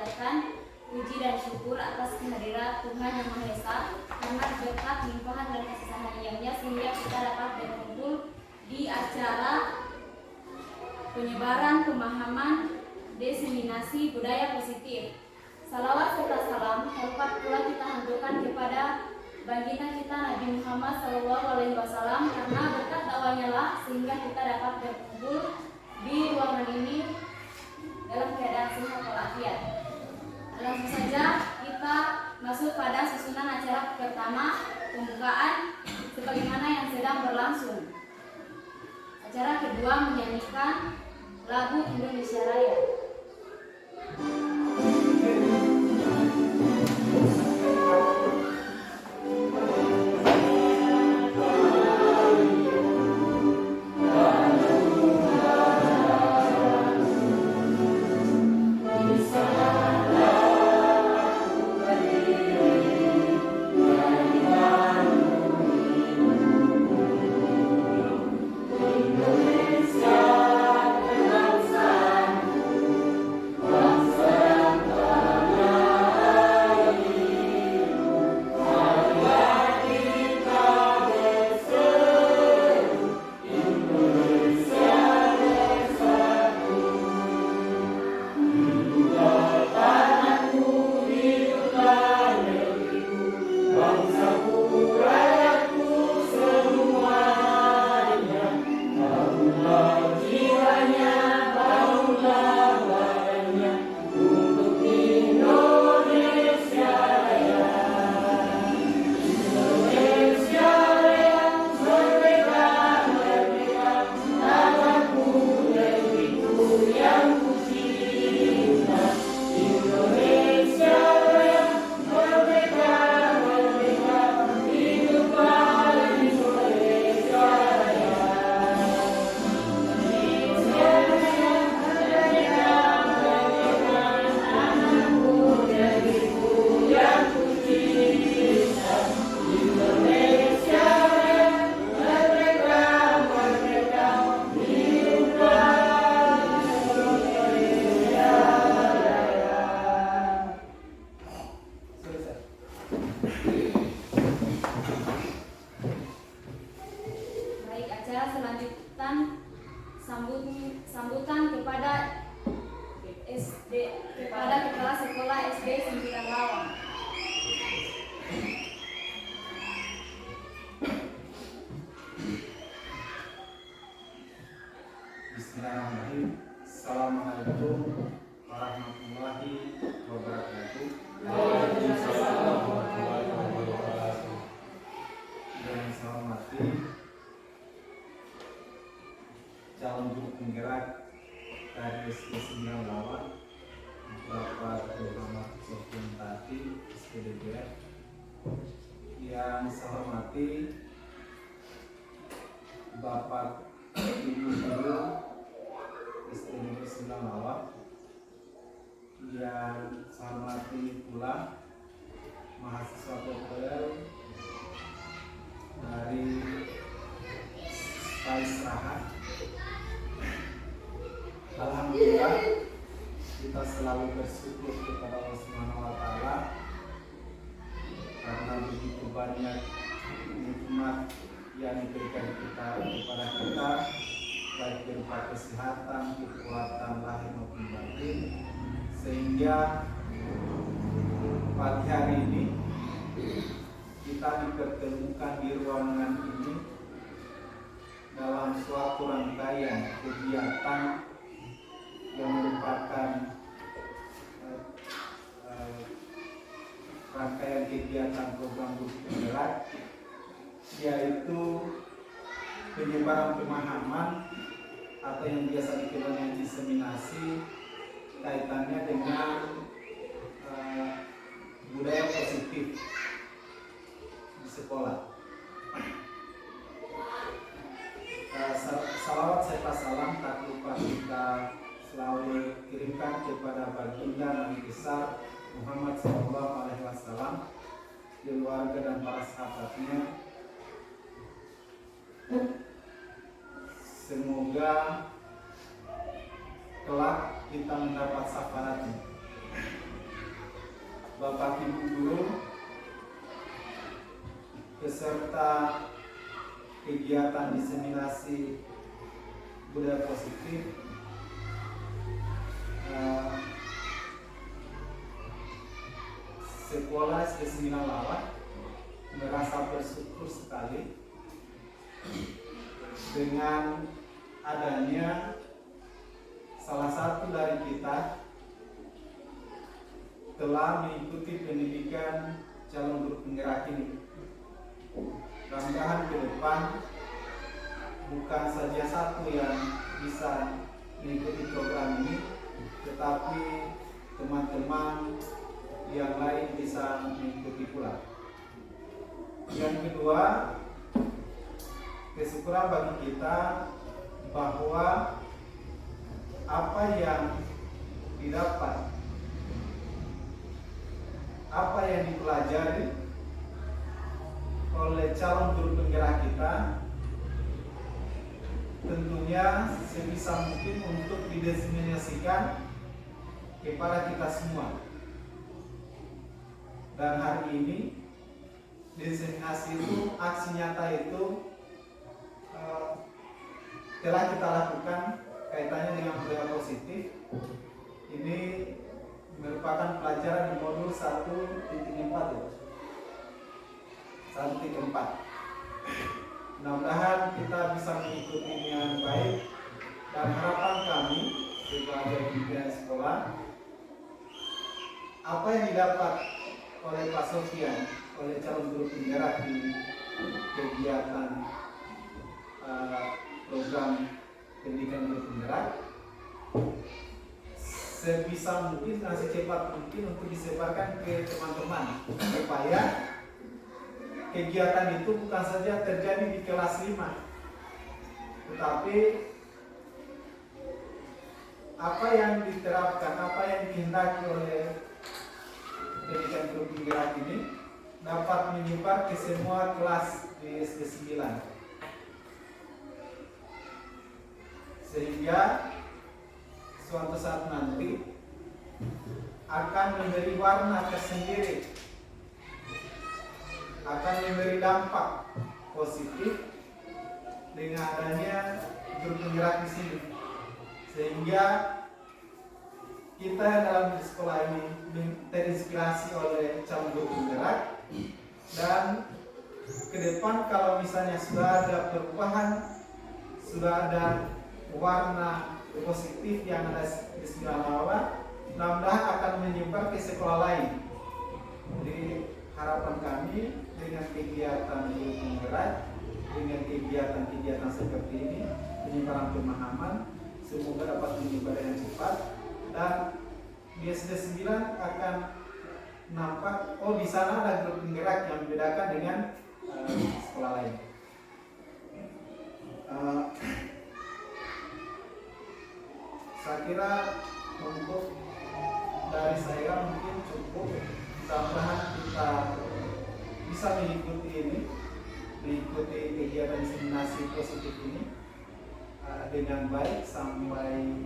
panjatkan puji dan syukur atas kehadiran Tuhan Yang Maha Esa, karena berkat limpahan dan kasih sayang-Nya sehingga kita dapat berkumpul di acara penyebaran pemahaman diseminasi budaya positif. Salawat serta salam hormat pula kita haturkan kepada baginda kita Nabi Muhammad SAW, karena berkat dakwahnya lah sehingga kita dapat berkumpul di ruangan ini dalam keadaan sehat walafiat. Langsung saja kita masuk pada susunan acara pertama, pembukaan sebagaimana yang sedang berlangsung. Acara kedua menyanyikan lagu Indonesia Raya. Sambutan kepada kepala sekolah SD Sembilan Lawang. Bismillahirrahmanirrahim. Assalamualaikum warahmatullahi wabarakatuh. Waalaikumsalam warahmatullahi wabarakatuh. Yang saya hormati calon guru penggerak dari SD Sembilan Lawang, Bapak Muhammad Sofian Tati, SPDBR. Yang saya hormati Bapak Ibu Guru SD Sembilan Lawang. Yang saya hormati pula mahasiswa PPL dari Paisrahan. Alhamdulillah, kita selalu bersyukur kepada Allah Subhanahu wa Ta'ala karena begitu banyak nikmat yang diberikan kepada kita, baik berupa kesehatan, kekuatan lahir maupun batin, sehingga pagi hari ini kita dipertemukan di ruangan ini dalam suatu rangkaian kegiatan yang merupakan rangkaian kegiatan program guru penggerak, yaitu penyebaran pemahaman atau yang biasa dikenal dengan diseminasi, kaitannya dengan budaya positif di sekolah. Salawat serta salam tak lupa kita selalu kirimkan kepada baginda Nabi besar Muhammad SAW, keluarga dan para sahabatnya. Semoga kelak kita mendapat syafaatnya. Bapak Ibu guru beserta kegiatan diseminasi budaya positif sekolah SD 9 Lawak merasa bersyukur sekali dengan adanya salah satu dari kita telah mengikuti pendidikan calon guru penggerak ini. Mudah-mudahan ke depan bukan saja satu yang bisa mengikuti program ini, tetapi teman-teman yang lain bisa mengikuti pula. Yang kedua, kesyukuran bagi kita bahwa apa yang didapat, apa yang dipelajari oleh calon guru penggerak kita tentunya sebisa mungkin untuk didiseminasikan kepada kita semua. Dan hari ini diseminasi itu, aksi nyata itu telah kita lakukan kaitannya dengan budaya positif. Ini merupakan pelajaran di modul 1.4 ya. 1.4. Mudah-mudahan kita bisa mengikuti dengan baik, dan harapan kami sebagai pimpinan sekolah, apa yang didapat oleh Pak Sofian, oleh calon guru penggerak di kegiatan program pendidikan guru penggerak, sebisa mungkin dan secepat mungkin untuk disebarkan ke teman-teman supaya kegiatan itu bukan saja terjadi di kelas 5, tetapi apa yang diterapkan, apa yang dikehendaki oleh pendidikan guru penggerak ini dapat menyebar ke semua kelas di SD 9, sehingga suatu saat nanti akan memberi warna tersendiri, akan memberi dampak positif dengan adanya guru penggerak di sini, sehingga kita dalam sekolah ini terinspirasi oleh calon guru penggerak, dan ke depan kalau misalnya sudah ada perubahan, sudah ada warna positif yang ada di sekolah Lawak, mudah-mudahan akan menyebar ke sekolah lain. Jadi harapan kami dengan kegiatan guru penggerak, dengan kegiatan-kegiatan seperti ini, penyebaran pemahaman semoga dapat menyebar dengan cepat, dan di SD 9 akan nampak, oh di sana ada guru penggerak yang membedakan dengan sekolah lain. Saya kira untuk dari saya mungkin cukup. Mudah-mudahan kita bisa mengikuti ini, mengikuti kegiatan diseminasi positif ini dengan baik sampai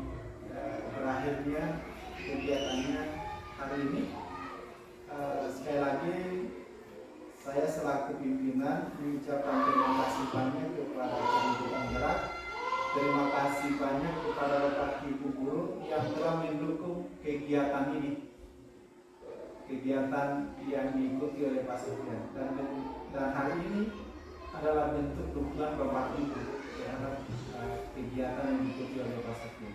berakhirnya kegiatannya hari ini. Sekali lagi saya selaku pimpinan mengucapkan terima kasih banyak kepada calon penggerak. Terima kasih banyak kepada Bapak Ibu guru yang telah mendukung kegiatan ini, kegiatan yang diikuti oleh Pak Sofian, dan hari ini adalah bentuk dukungan Bapak Ibu terhadap kegiatan yang diikuti oleh Pak Sofian.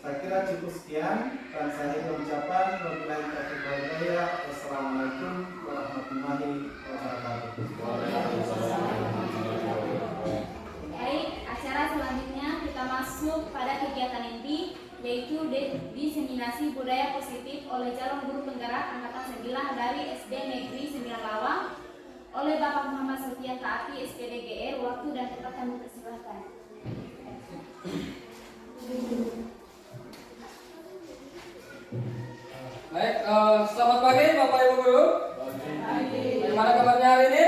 Saya kira cukup sekian, dan saya mengucapkan wabillahi taufiq wal hidayah. Wassalamualaikum warahmatullahi wabarakatuh. Baik, acara selanjutnya kita masuk pada kegiatan inti, yaitu diseminasi budaya positif oleh calon guru penggerak angkatan 9 dari SD Negeri 9 Lawang oleh Bapak Muhammad Sofian Taati SPD GR. Waktu dan tempat kami persilahkan. Baik, selamat pagi Bapak Ibu guru. Bagaimana kabarnya hari ini?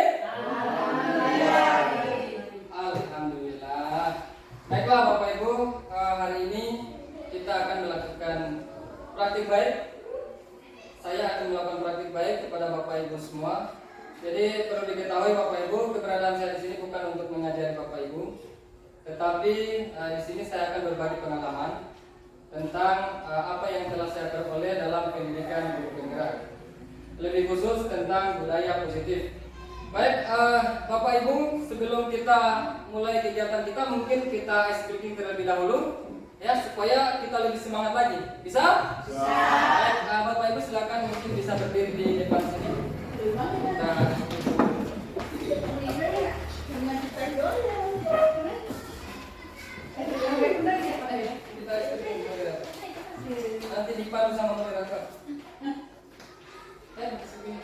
Alhamdulillah. Baiklah Bapak Ibu, hari ini kita akan melakukan praktik baik saya akan melakukan praktik baik kepada Bapak Ibu semua. Jadi perlu diketahui Bapak Ibu, keberadaan saya di sini bukan untuk mengajari Bapak Ibu, tetapi di sini saya akan berbagi pengalaman tentang apa yang telah saya peroleh dalam pendidikan guru penggerak, lebih khusus tentang budaya positif. Baik, Bapak Ibu, sebelum kita mulai kegiatan kita, mungkin kita ice breaking terlebih dahulu, ya, supaya kita lebih semangat lagi. Bisa? Bisa. Baik, Bapak Ibu silakan mungkin bisa berdiri di depan sini. Kita nanti dipandu sama mereka. Segini.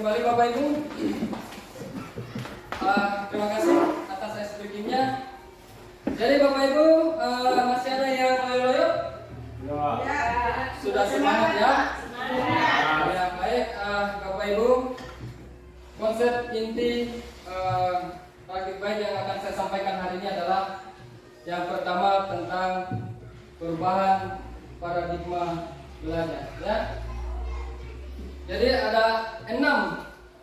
kembali Bapak Ibu. Terima kasih atas speakingnya. Jadi Bapak Ibu, masih ada yang loyo-loyo? Ya. Sudah semangat ya? Ya, baik Bapak Ibu. Konsep inti praktik baik yang akan saya sampaikan hari ini adalah yang pertama tentang perubahan paradigma belajar. Ya. Jadi ada 6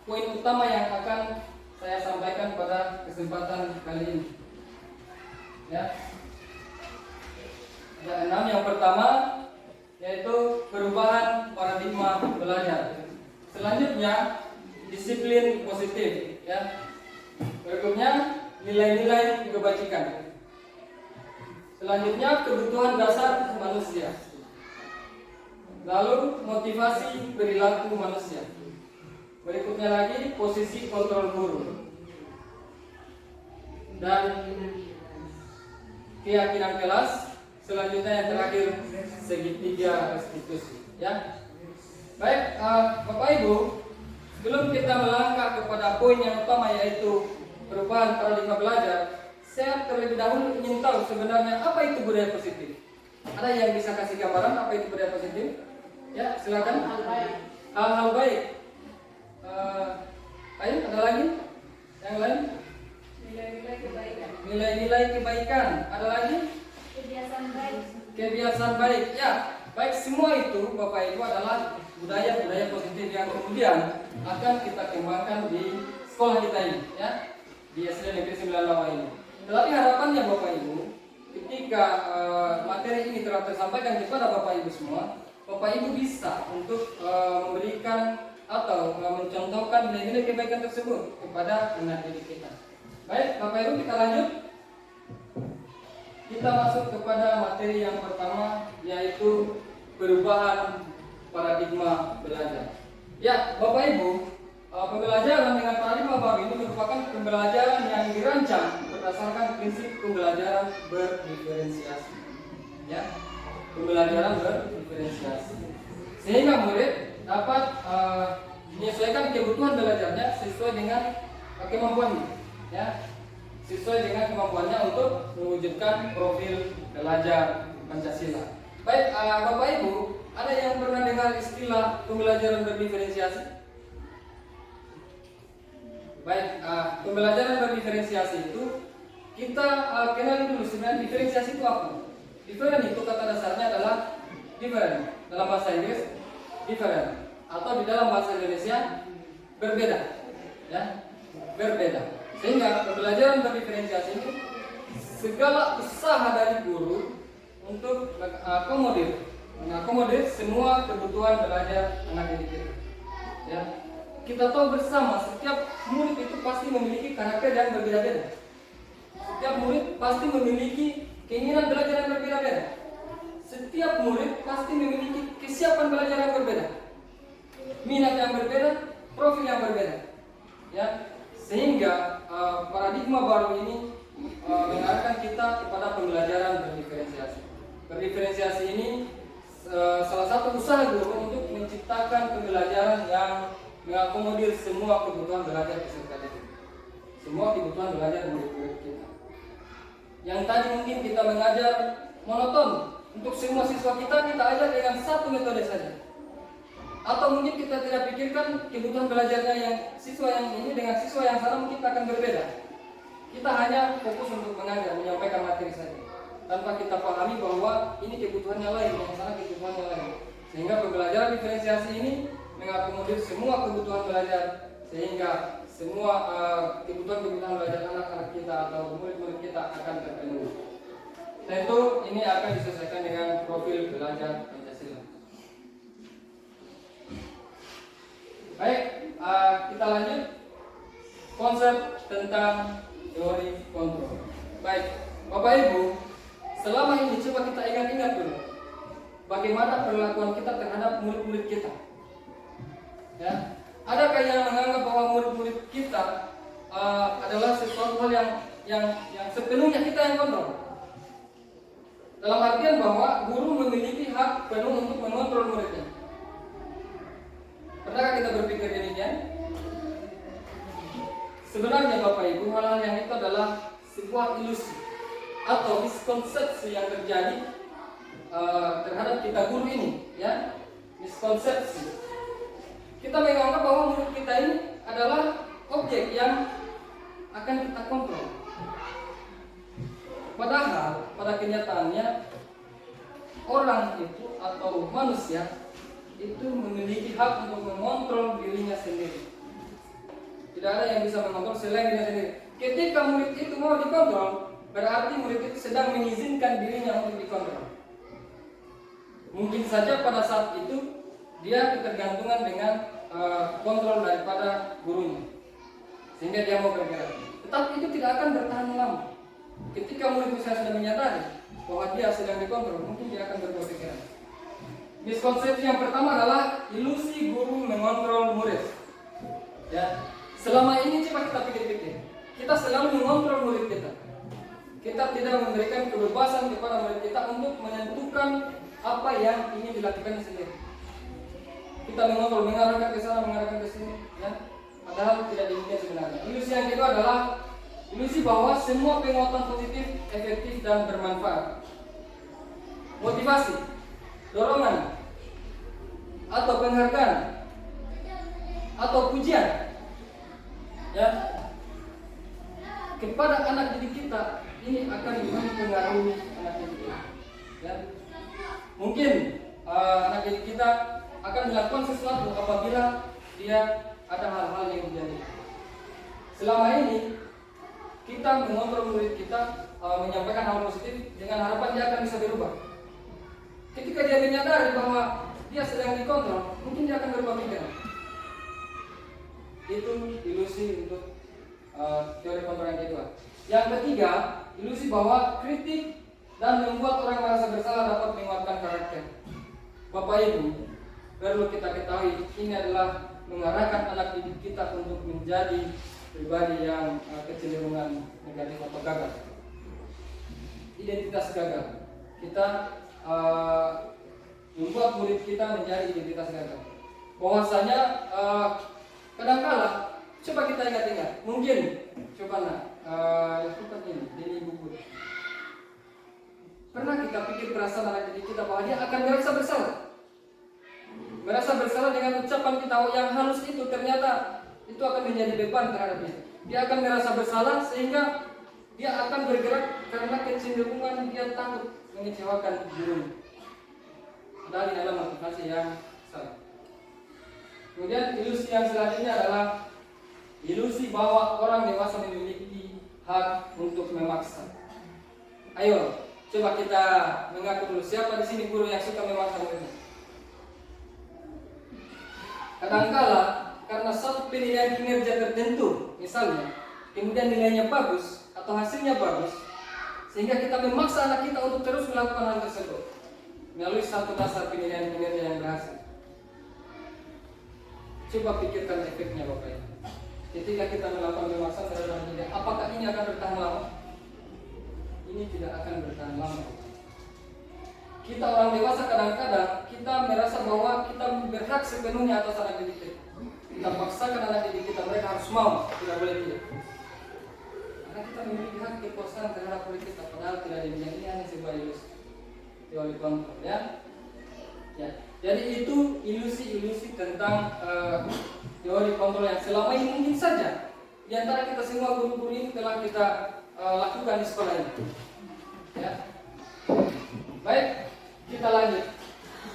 poin utama yang akan saya sampaikan pada kesempatan kali ini. Ya. Ada 6. Yang pertama yaitu perubahan paradigma belajar. Selanjutnya disiplin positif. Ya. Berikutnya nilai-nilai kebajikan. Selanjutnya kebutuhan dasar manusia. Lalu motivasi perilaku manusia. Berikutnya lagi posisi kontrol guru. Dan keyakinan kelas, selanjutnya yang terakhir segitiga restitusi. Ya, baik Bapak Ibu, sebelum kita melangkah kepada poin yang utama yaitu perubahan paradigma belajar, saya terlebih dahulu ingin tahu sebenarnya apa itu budaya positif. Ada yang bisa kasih gambaran apa itu budaya positif? Ya, silakan. Hal-hal baik. Ayo, ada lagi? Yang lain? Nilai-nilai kebaikan. Nilai-nilai kebaikan. Ada lagi? Kebiasaan baik. Kebiasaan baik. Ya, baik, semua itu Bapak Ibu adalah budaya-budaya positif yang kemudian akan kita kembangkan di sekolah kita ini, ya, di SD Negeri 9 Lawa ini. Tetapi harapannya Bapak Ibu, ketika materi ini telah tersampaikan kepada Bapak Ibu semua, Bapak Ibu bisa untuk memberikan atau mencontohkan nilai-nilai kebaikan tersebut kepada anak didik kita. Baik, Bapak Ibu, kita lanjut. Kita masuk kepada materi yang pertama, yaitu perubahan paradigma belajar. Ya, Bapak Ibu, pembelajaran dengan paradigma baru ini merupakan pembelajaran yang dirancang berdasarkan prinsip pembelajaran berdiferensiasi. Ya, pembelajaran berdiferensiasi. Sehingga murid dapat menyesuaikan kebutuhan belajarnya sesuai dengan kemampuannya. Ya, sesuai dengan kemampuannya untuk mewujudkan profil pelajar Pancasila. Baik, Bapak Ibu, ada yang pernah dengar istilah pembelajaran berdiferensiasi? Baik, pembelajaran berdiferensiasi itu kita kenali dulu sebenarnya diferensiasi itu apa. Different itu kata dasarnya adalah different, dalam bahasa Inggris different, atau di dalam bahasa Indonesia berbeda, ya, berbeda. Sehingga pembelajaran berdiferensiasi ini segala usaha dari guru untuk mengakomodir semua kebutuhan belajar anak didik kita. Ya, kita tahu bersama setiap murid itu pasti memiliki karakter yang berbeda-beda. Setiap murid pasti memiliki keinginan belajar yang berbeda-beda. Setiap murid pasti memiliki kesiapan belajar yang berbeda, minat yang berbeda, profil yang berbeda. Ya, sehingga paradigma baru ini mengarahkan kita kepada pembelajaran berdiferensiasi. Berdiferensiasi ini salah satu usaha guru untuk menciptakan pembelajaran yang mengakomodir semua kebutuhan belajar peserta didik, semua kebutuhan belajar murid-murid kita. Yang tadi mungkin kita mengajar monoton, untuk semua siswa kita ajar dengan satu metode saja. Atau mungkin kita tidak pikirkan kebutuhan belajarnya yang siswa yang ini dengan siswa yang sana mungkin akan berbeda. Kita hanya fokus untuk mengajar, menyampaikan materi saja, tanpa kita pahami bahwa ini kebutuhannya lain, yang sana kebutuhannya lain. Sehingga pembelajaran diferensiasi ini mengakomodir semua kebutuhan belajar, sehingga semua kebutuhan belajar anak-anak kita atau murid-murid kita akan terpenuhi. Tentu ini akan disesuaikan dengan profil belajar Pancasila. Baik, kita lanjut konsep tentang teori kontrol. Baik, Bapak Ibu, selama ini coba kita ingat-ingat dulu bagaimana perlakuan kita terhadap murid-murid kita. Ya, adakah yang menganggap bahwa murid-murid kita adalah sesuatu hal yang sepenuhnya kita yang kontrol? Dalam artian bahwa guru memiliki hak penuh untuk mengontrol muridnya. Pernahkah kita berpikir demikian? Sebenarnya Bapak Ibu, hal-hal yang itu adalah sebuah ilusi atau miskonsepsi yang terjadi terhadap kita guru ini, ya, miskonsepsi. Kita menganggap bahwa murid kita ini adalah objek yang akan kita kontrol. Padahal pada kenyataannya orang itu atau manusia itu memiliki hak untuk mengontrol dirinya sendiri. Tidak ada yang bisa mengontrol selain dirinya sendiri. Ketika murid itu mau dikontrol, berarti murid itu sedang mengizinkan dirinya untuk dikontrol. Mungkin saja pada saat itu dia ketergantungan dengan kontrol daripada gurunya, sehingga dia mau bergerak. Tetapi itu tidak akan bertahan lama. Ketika murid itu sudah menyadari bahwa dia sedang dikontrol, mungkin dia akan berubah pikiran. Miskonsepsi yang pertama adalah ilusi guru mengontrol murid. Ya, selama ini coba kita pikir-pikir, kita selalu mengontrol murid kita. kita tidak memberikan kebebasan kepada murid kita untuk menentukan apa yang ingin dilakukan sendiri. Kita mengontrol, mengarahkan ke sana, mengarahkan ke sini, ya. Padahal tidak demikian sebenarnya. Ilusi yang kedua adalah ilusi bahwa semua penguatan positif, efektif dan bermanfaat. Motivasi, dorongan, atau penghargaan, atau pujian, ya, kepada anak didik kita ini akan mempengaruhi anak didik kita. Ya. Mungkin anak didik kita akan melakukan sesuatu apabila dia ada hal-hal yang terjadi. Selama ini kita mengontrol murid kita menyampaikan hal positif dengan harapan dia akan bisa berubah. Ketika dia menyadari bahwa dia sedang dikontrol, mungkin dia akan berubah pikiran. Itu ilusi untuk teori kontrol yang kedua. Yang ketiga, ilusi bahwa kritik dan membuat orang merasa bersalah dapat menguatkan karakter. Bapak Ibu, perlu kita ketahui ini adalah mengarahkan anak didik kita untuk menjadi pribadi yang kecenderungan negatif atau gagal. Identitas gagal. Kita membuat murid kita menjadi identitas gagal. Bahwasanya kadang-kala coba kita ingat-ingat, mungkin coba lakukan ini buku. Pernah kita pikir perasaan anak didik kita bahwa dia akan merasa bersalah? Merasa bersalah dengan ucapan kita yang halus itu, ternyata itu akan menjadi beban terhadap dia. Dia akan merasa bersalah sehingga dia akan bergerak karena kecenderungan dia takut mengecewakan gurunya. Dari dalam motivasi yang salah. Kemudian ilusi yang selanjutnya adalah ilusi bahwa orang dewasa memiliki hak untuk memaksa. Ayo, coba kita mengaku dulu, siapa di sini guru yang suka memaksa muridnya? Kadangkala karena satu penilaian kinerja tertentu, misalnya, kemudian nilainya bagus atau hasilnya bagus, sehingga kita memaksa anak kita untuk terus melakukan hal tersebut melalui satu dasar penilaian kinerja yang berhasil. Coba pikirkan efeknya Bapak Ibu. Ketika kita melakukan pemaksaan terhadap diri, apakah ini akan bertahan lama? Ini tidak akan bertahan lama. Kita orang dewasa kadang-kadang kita merasa bahwa kita berhak sepenuhnya atas anak didik kita. Kita paksakan anak didik kita, mereka harus mau, tidak boleh tidak. Karena kita memiliki hak kekuasaan terhadap murid kita, padahal tidak demikian. Ini hanya sebuah ilusi, teori kontrol, ya. Ya. Jadi itu ilusi-ilusi tentang teori kontrol yang selama ini mungkin saja di antara kita semua guru-guru ini telah kita lakukan di sekolah ini. Ya. Baik. Kita lanjut.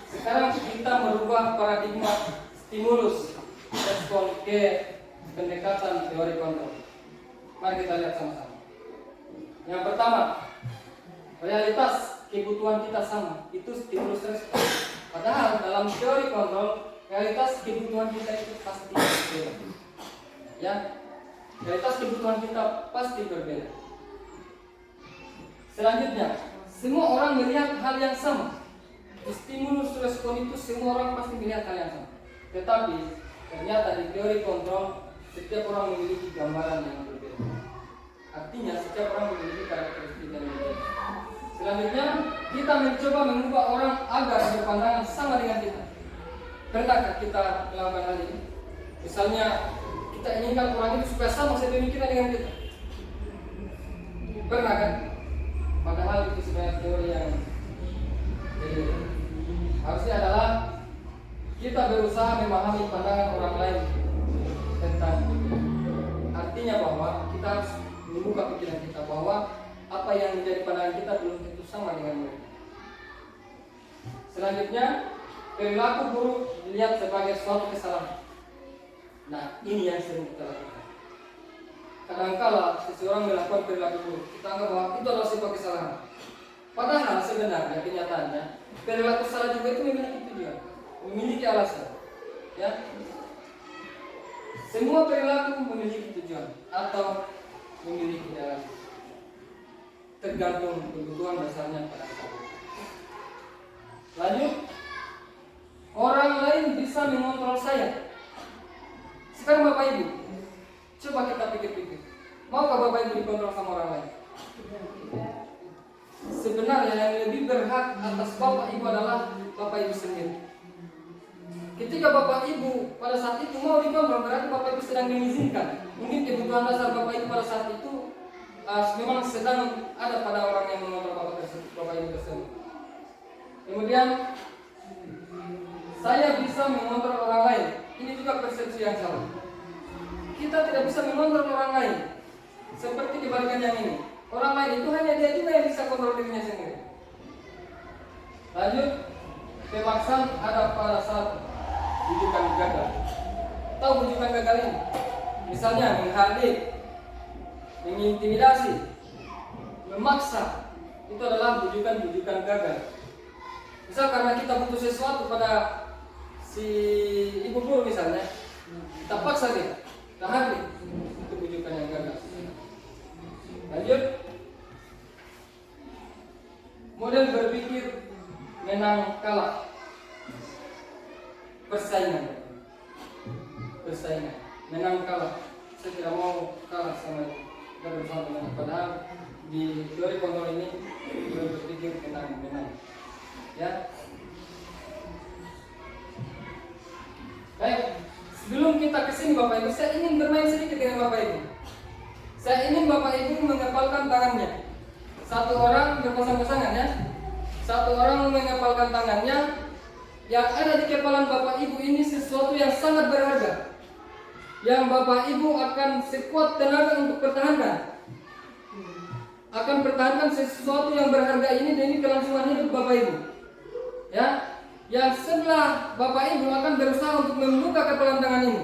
Sekarang kita merubah paradigma stimulus respon ke pendekatan teori kontrol. Mari kita lihat sama-sama. Yang pertama, realitas kebutuhan kita sama, itu stimulus respon. Padahal dalam teori kontrol, realitas kebutuhan kita itu pasti berbeda. Ya, realitas kebutuhan kita pasti berbeda. Selanjutnya, semua orang melihat hal yang sama. Di stimulus respon itu semua orang pasti melihat hal yang sama. Tetapi ternyata di teori kontrol setiap orang memiliki gambaran yang berbeda. Artinya setiap orang memiliki karakteristik yang berbeda. Selanjutnya kita mencoba mengubah orang agar berpandangan sama dengan kita. Pernahkah kita melakukan hal ini? Misalnya kita inginkan orang itu supaya sama sepemikiran dengan kita. Pernah kan? Padahal itu sebenarnya teori yang harusnya adalah kita berusaha memahami pandangan orang lain tentang itu. Artinya bahwa kita harus membuka pikiran kita bahwa apa yang menjadi pandangan kita belum tentu sama dengan mereka. Selanjutnya, perilaku buruk dilihat sebagai suatu kesalahan. Nah, ini yang sering kita lakukan. Kadangkala seseorang melakukan perilaku buruk, kita anggap bahwa itu adalah sebuah kesalahan. Padahal sebenarnya kenyataannya perilaku salah juga itu memiliki tujuan, memiliki alasan. Ya, semua perilaku memiliki tujuan atau memiliki alasan. Tergantung kebutuhan dasarnya pada saat itu. Lanjut, orang lain bisa mengontrol saya. Sekarang Bapak Ibu, coba kita pikir-pikir. Maukah Bapak Ibu dikontrol sama orang lain? sebenarnya yang lebih berhak atas bapak ibu adalah bapak ibu sendiri. Ketika bapak ibu pada saat itu mau dikontrol, berarti bapak ibu sedang mengizinkan. Mungkin kebutuhan dasar bapak ibu pada saat itu memang sedang ada pada orang yang mengontrol bapak ibu tersebut. Kemudian saya bisa mengontrol orang lain. Ini juga persepsi yang salah. Kita tidak bisa mengontrol orang lain. Seperti kebalikan yang ini. Orang lain itu hanya dia juga yang bisa kontrol dirinya sendiri. Lanjut, pemaksaan ada pada saat bujukan gagal. Tahu bujukan gagal ini? Misalnya menghardik, mengintimidasi, memaksa. Itu adalah bujukan gagal. Misal karena kita butuh sesuatu pada si ibu guru misalnya, kita paksa dia, kita hardik. Itu bujukan yang gagal. Lanjut, model berpikir menang kalah, persaingan, menang kalah. Saya tidak mau kalah sama bersama dengan, padahal di teori kontrol ini model berpikir menang. Ya. Baik, sebelum kita kesini Bapak Ibu, saya ingin bermain sedikit dengan Bapak Ibu. Saya ingin Bapak Ibu mengepalkan tangannya. Satu orang berpasang-pasangan ya. Satu orang mengepalkan tangannya. Yang ada di kepalan Bapak Ibu ini sesuatu yang sangat berharga, yang Bapak Ibu akan sekuat tenaga untuk pertahankan. Akan pertahankan sesuatu yang berharga ini demi kelangsungan hidup Bapak Ibu. Ya, yang sebelah Bapak Ibu akan berusaha untuk membuka kepalan tangan ini.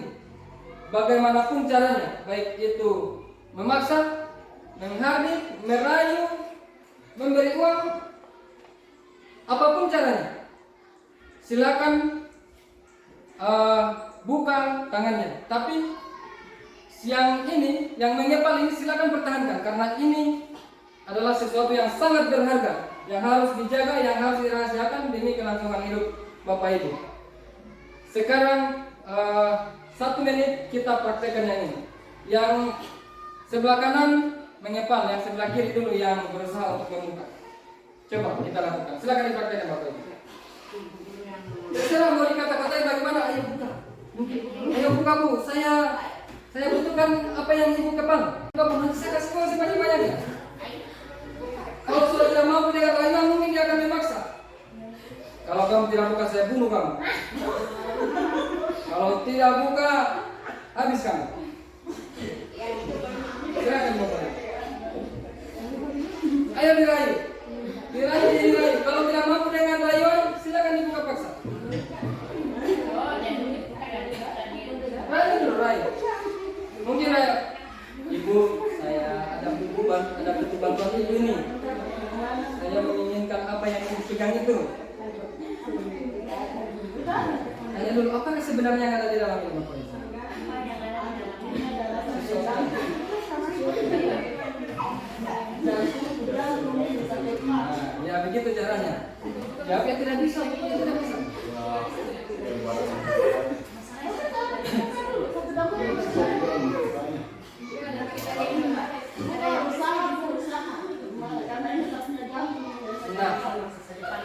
Bagaimanapun caranya, baik itu memaksa, menghardik, merayu, memberi uang, apapun caranya, silakan buka tangannya. Tapi yang ini, yang mengepal ini silakan pertahankan, karena ini adalah sesuatu yang sangat berharga, yang harus dijaga, yang harus dirahasiakan demi kelangsungan hidup Bapak Ibu. Sekarang 1 menit kita praktekkan yang ini. Yang sebelah kanan mengepal, yang sebelah kiri dulu yang berusaha untuk membuka. Coba kita lakukan. Silakan dipraktekkan Bapak Ibu. Terserah mau dikata-katain bagaimana, ayo buka. Ayo buka Bu, saya butuhkan apa yang Ibu kepal. Buka Bu, nanti saya kasih uang sebanyak-banyaknya. Kalau sudah tidak mampu dengan lainnya, mungkin dia akan memaksa. Kalau kamu tidak buka, saya bunuh kamu. Kalau tidak buka, habis kamu. Silakan Bapak. Ayo dirayu. Kalau tidak mampu dengan rayuan, silakan dibuka paksa. Rayu. Mungkin rayu. Ibu, saya ada butuh bantuan Ibu ini. Saya menginginkan apa yang Ibu pegang itu. Tanya dulu, apa sebenarnya yang ada di dalam ini Bapak? Ya begitu caranya. Jawabnya tidak bisa. Nah,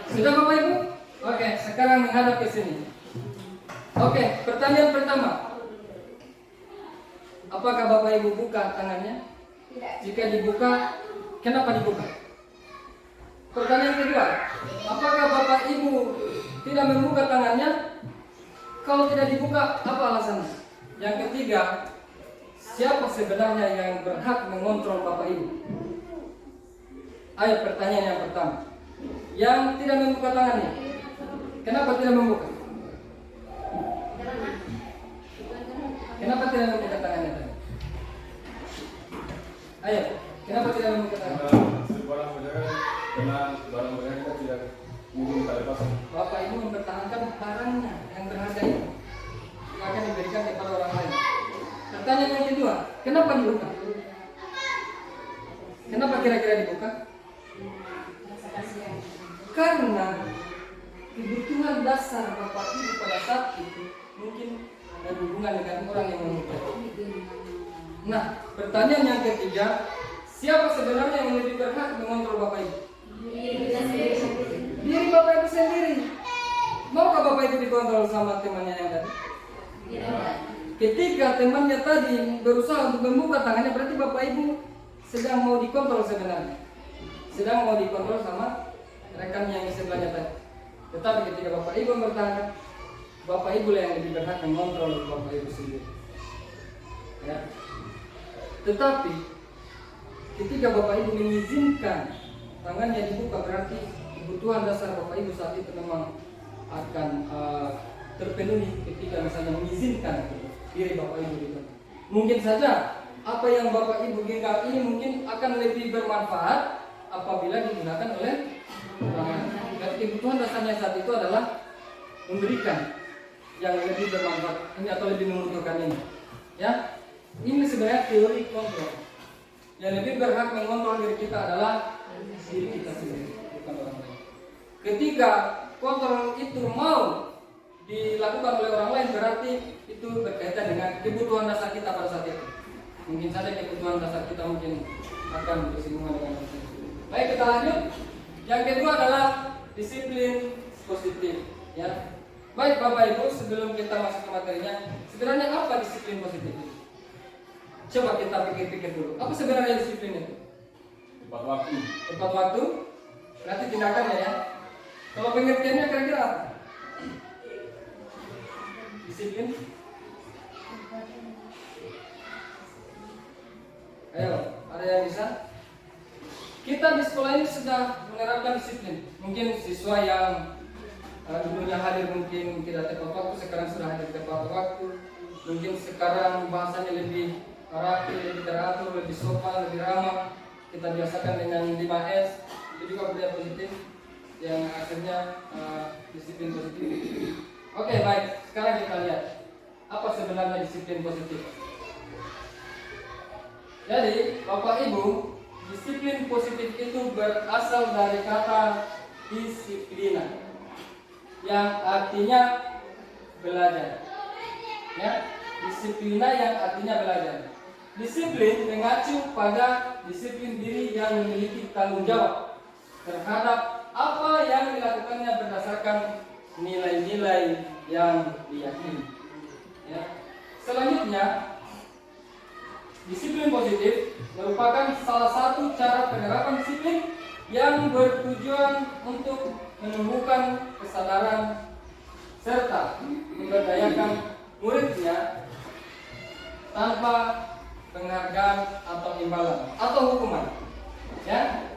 sudah Bapak Ibu? Oke, sekarang menghadap ke sini. Oke, pertanyaan pertama. Apakah Bapak Ibu buka tangannya? Jika dibuka, kenapa dibuka? Pertanyaan kedua, apakah Bapak Ibu tidak membuka tangannya? Kalau tidak dibuka, apa alasannya? Yang ketiga, siapa sebenarnya yang berhak mengontrol Bapak Ibu? Ayo, pertanyaan yang pertama. Yang tidak membuka tangannya, kenapa tidak membuka? Kenapa tidak membuka tangannya? Ayo, kenapa tidak membuka tangannya? Karena barang-barang kita tidak mungkin kita lepas. Bapak Ibu mempertahankan barangnya yang berharga itu akan diberikan kepada orang lain. Pertanyaan yang kedua, kenapa dibuka? Kenapa kira-kira dibuka? Karena kebutuhan dasar Bapak Ibu pada saat itu mungkin ada hubungan dengan orang yang meminta. Nah, pertanyaan yang ketiga, siapa sebenarnya yang lebih berhak mengontrol Bapak Ibu? Diri Bapak Ibu sendiri. Maukah Bapak Ibu dikontrol sama temannya yang tadi? Ketika temannya tadi berusaha untuk membuka tangannya, berarti Bapak Ibu sedang mau dikontrol sebenarnya. Sedang mau dikontrol sama rekannya yang di sebelahnya tadi. Tetapi ketika Bapak Ibu bertahan, Bapak Ibu lah yang lebih berhak mengontrol Bapak Ibu sendiri. Ya. Tetapi ketika Bapak Ibu mengizinkan tangannya dibuka, berarti kebutuhan dasar Bapak Ibu saat itu memang akan terpenuhi ketika misalnya mengizinkan diri Bapak Ibu itu. Mungkin saja apa yang Bapak Ibu genggam ini mungkin akan lebih bermanfaat apabila digunakan oleh orang lain. Jadi kebutuhan dasarnya saat itu adalah memberikan yang lebih bermanfaat ini atau lebih membutuhkan ini. Ya, ini sebenarnya teori kontrol. Yang lebih berhak mengontrol diri kita adalah diri kita sendiri, bukan orang lain. Ketika kontrol itu mau dilakukan oleh orang lain, berarti itu berkaitan dengan kebutuhan dasar kita pada saat itu. Mungkin saja kebutuhan dasar kita mungkin akan bersinggungan dengan itu. Baik, kita lanjut. Yang kedua adalah disiplin positif. Ya. Baik Bapak Ibu, sebelum kita masuk ke materinya, sebenarnya apa disiplin positif itu? Coba kita pikir-pikir dulu. Apa sebenarnya disiplin itu? Tepat waktu. Tepat waktu, berarti tindakannya ya. Kalau pengertiannya kira-kira apa? Disiplin. Ayo, ada yang bisa? Kita di sekolah ini sudah menerapkan disiplin. Mungkin siswa yang dulunya hadir mungkin tidak tepat waktu, sekarang sudah hadir tepat waktu. Mungkin sekarang bahasanya lebih rapi, lebih teratur, lebih sopan, lebih ramah. Kita biasakan dengan 5S. Itu juga budaya positif yang akhirnya disiplin positif. Oke, baik. Sekarang kita lihat apa sebenarnya disiplin positif. Jadi, Bapak Ibu, disiplin positif itu berasal dari kata disiplina, yang artinya belajar. Ya, disiplina yang artinya belajar. Disiplin mengacu pada disiplin diri yang memiliki tanggung jawab terhadap apa yang dilakukannya berdasarkan nilai-nilai yang diyakini. Ya. Selanjutnya, disiplin positif merupakan salah satu cara penerapan disiplin yang bertujuan untuk menumbuhkan kesadaran serta memberdayakan muridnya tanpa penghargaan atau imbalan atau hukuman. Ya,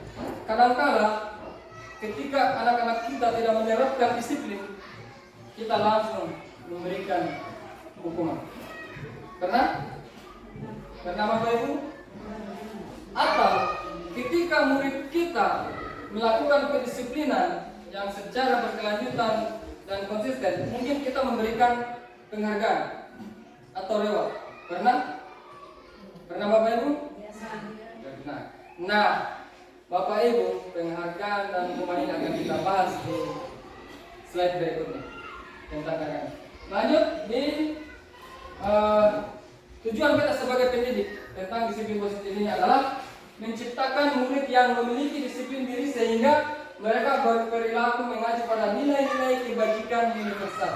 kadang-kala ketika anak-anak kita tidak menerapkan disiplin, kita langsung memberikan hukuman. Pernah Bapak Ibu? Atau ketika murid kita melakukan kedisiplinan yang secara berkelanjutan dan konsisten, mungkin kita memberikan penghargaan atau reward. Pernah Bapak Ibu? Pernah. Nah, Bapak Ibu, penghargaan dan hukuman ini akan kita bahas di slide berikutnya tentang kakak. Lanjut di tujuan kita sebagai pendidik tentang disiplin positif ini adalah menciptakan murid yang memiliki disiplin diri sehingga mereka berperilaku mengacu pada nilai-nilai kebajikan universal.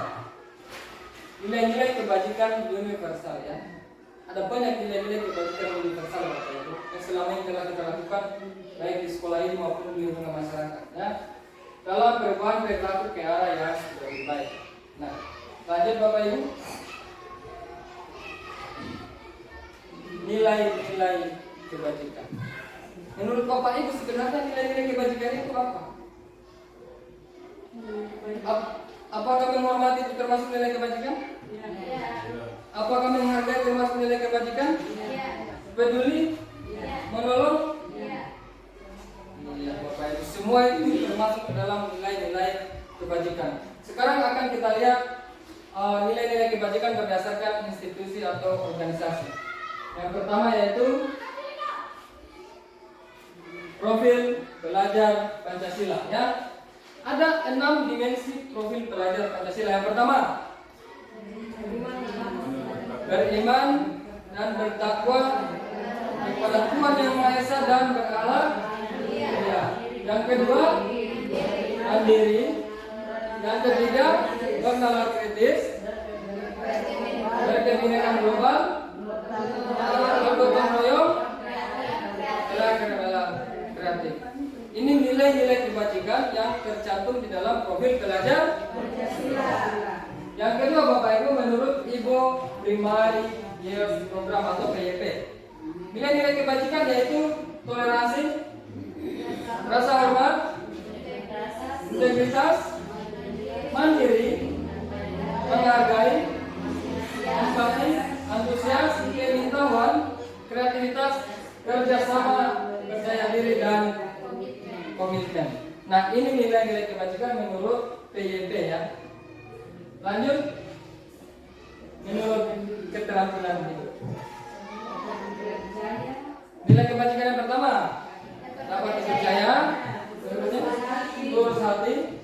Nilai-nilai kebajikan universal ya. Ada banyak nilai-nilai kebajikan universal Bapak Ibu yang selama ini telah kita lakukan baik di sekolah ini maupun di lingkungan masyarakat ya. Dalam perubahan perilaku ke arah yang lebih baik. Nah, lanjut Bapak Ibu. Nilai-nilai kebajikan. Menurut Bapak Ibu sebenarnya nilai-nilai kebajikan itu apa? Apakah menghormati itu termasuk nilai kebajikan? Ya. Apakah menghargai termasuk nilai kebajikan? Ya. Peduli? Ya. Menolong? Ya. Iya Bapak Ibu, semua itu termasuk ke dalam nilai-nilai kebajikan. Sekarang akan kita lihat nilai-nilai kebajikan berdasarkan institusi atau organisasi. Yang pertama yaitu profil belajar Pancasila ya. Ada 6 dimensi profil belajar Pancasila. Yang pertama, beriman dan bertakwa kepada Tuhan Yang Maha Esa dan berakhlak mulia. Yang kedua, mandiri. Yang ketiga, bernalar kritis, berkebinekaan global, bergotong royong, kreatif. Ini nilai-nilai kebajikan yang tercantum di dalam profil pelajar Pancasila. Yang kedua, Bapak Ibu, menurut Ibu Primary Year Program atau PYP, nilai-nilai kebajikan yaitu toleransi, rasa hormat, integritas, mandiri, menghargai, empati, antusias, keingintahuan, kreativitas, kerjasama, percaya diri, dan komitmen. Nah, ini nilai-nilai kebajikan menurut PYP ya. Lanjut, menurut keterampilan hidup. Nilai kebajikan yang pertama, dapat dipercaya, lurus hati,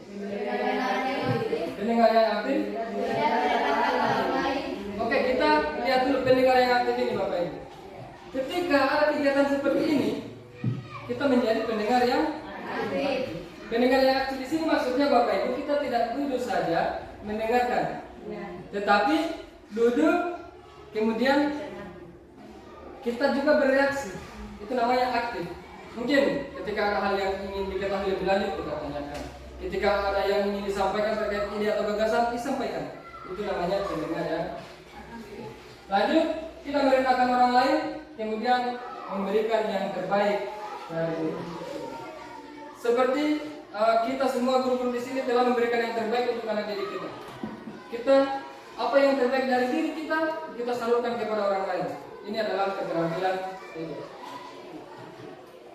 pendengar yang aktif. Oke, kita lihat dulu pendengar yang aktif ini, Bapak Ibu. Ketika ada kegiatan seperti ini, kita menjadi pendengar yang aktif. Pendengar yang aktif di sini maksudnya, Bapak Ibu, kita tidak duduk saja mendengarkan, tetapi duduk kemudian kita juga bereaksi. Itu namanya aktif. Mungkin ketika ada hal yang ingin diketahui lebih lanjut, kita tanyakan. Ketika ada yang ingin disampaikan terkait ide atau gagasan, disampaikan. Itu namanya pendengar yang aktif. Lanjut, kita merendahkan orang lain, kemudian memberikan yang terbaik dari diri. Seperti kita semua guru-guru di sini telah memberikan yang terbaik untuk anak didik kita. Kita apa yang terbaik dari diri kita salurkan kepada orang lain. Ini adalah keterampilan hidup.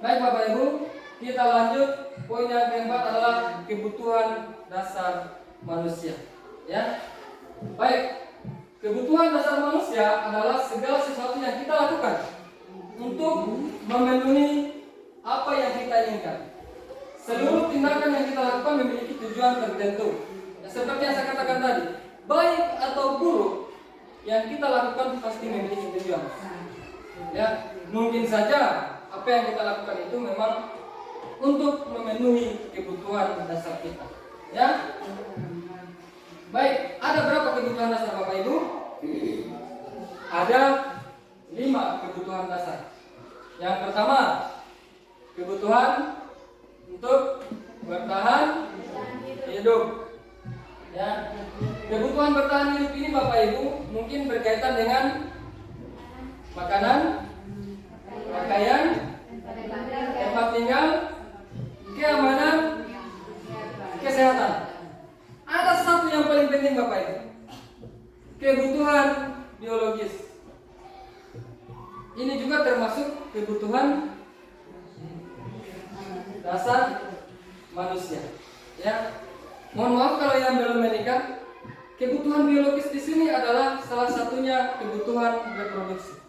Baik Bapak Ibu, kita lanjut. Poin yang keempat adalah kebutuhan dasar manusia. Ya, baik. Kebutuhan dasar manusia adalah segala sesuatu yang kita lakukan untuk memenuhi apa yang kita inginkan. Seluruh tindakan yang kita lakukan memiliki tujuan tertentu. Ya, seperti yang saya katakan tadi, baik atau buruk yang kita lakukan pasti memiliki tujuan. Ya, mungkin saja apa yang kita lakukan itu memang untuk memenuhi kebutuhan dasar kita. Ya, baik. Ada berapa kebutuhan dasar Bapak Ibu? Ada 5 kebutuhan dasar. Yang pertama, kebutuhan untuk bertahan hidup. Ya, kebutuhan bertahan hidup ini Bapak Ibu mungkin berkaitan dengan makanan, pakaian, tempat tinggal, keamanan, kesehatan. Ada satu yang paling penting Bapak Ibu, kebutuhan biologis. Ini juga termasuk kebutuhan dasar manusia. Ya, mohon maaf kalau yang belum menikah, kebutuhan biologis di sini adalah salah satunya kebutuhan reproduksi.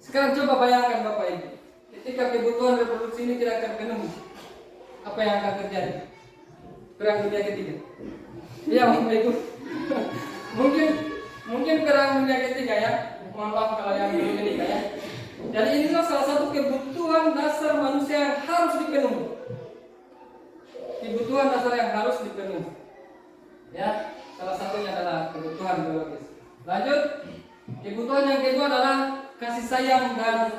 Sekarang coba bayangkan Bapak Ibu, ketika kebutuhan reproduksi ini tidak terpenuhi, apa yang akan terjadi? Perang dunia ketiga. Ya Bapak Ibu, mungkin perang dunia ketiga ya. Mohon maaf kalau yang belum menikah ya. Jadi ini salah satu kebutuhan dasar manusia yang harus dipenuhi. Kebutuhan dasar yang harus dipenuhi. Ya, salah satunya adalah kebutuhan biologis. Lanjut, kebutuhan yang kedua adalah kasih sayang dan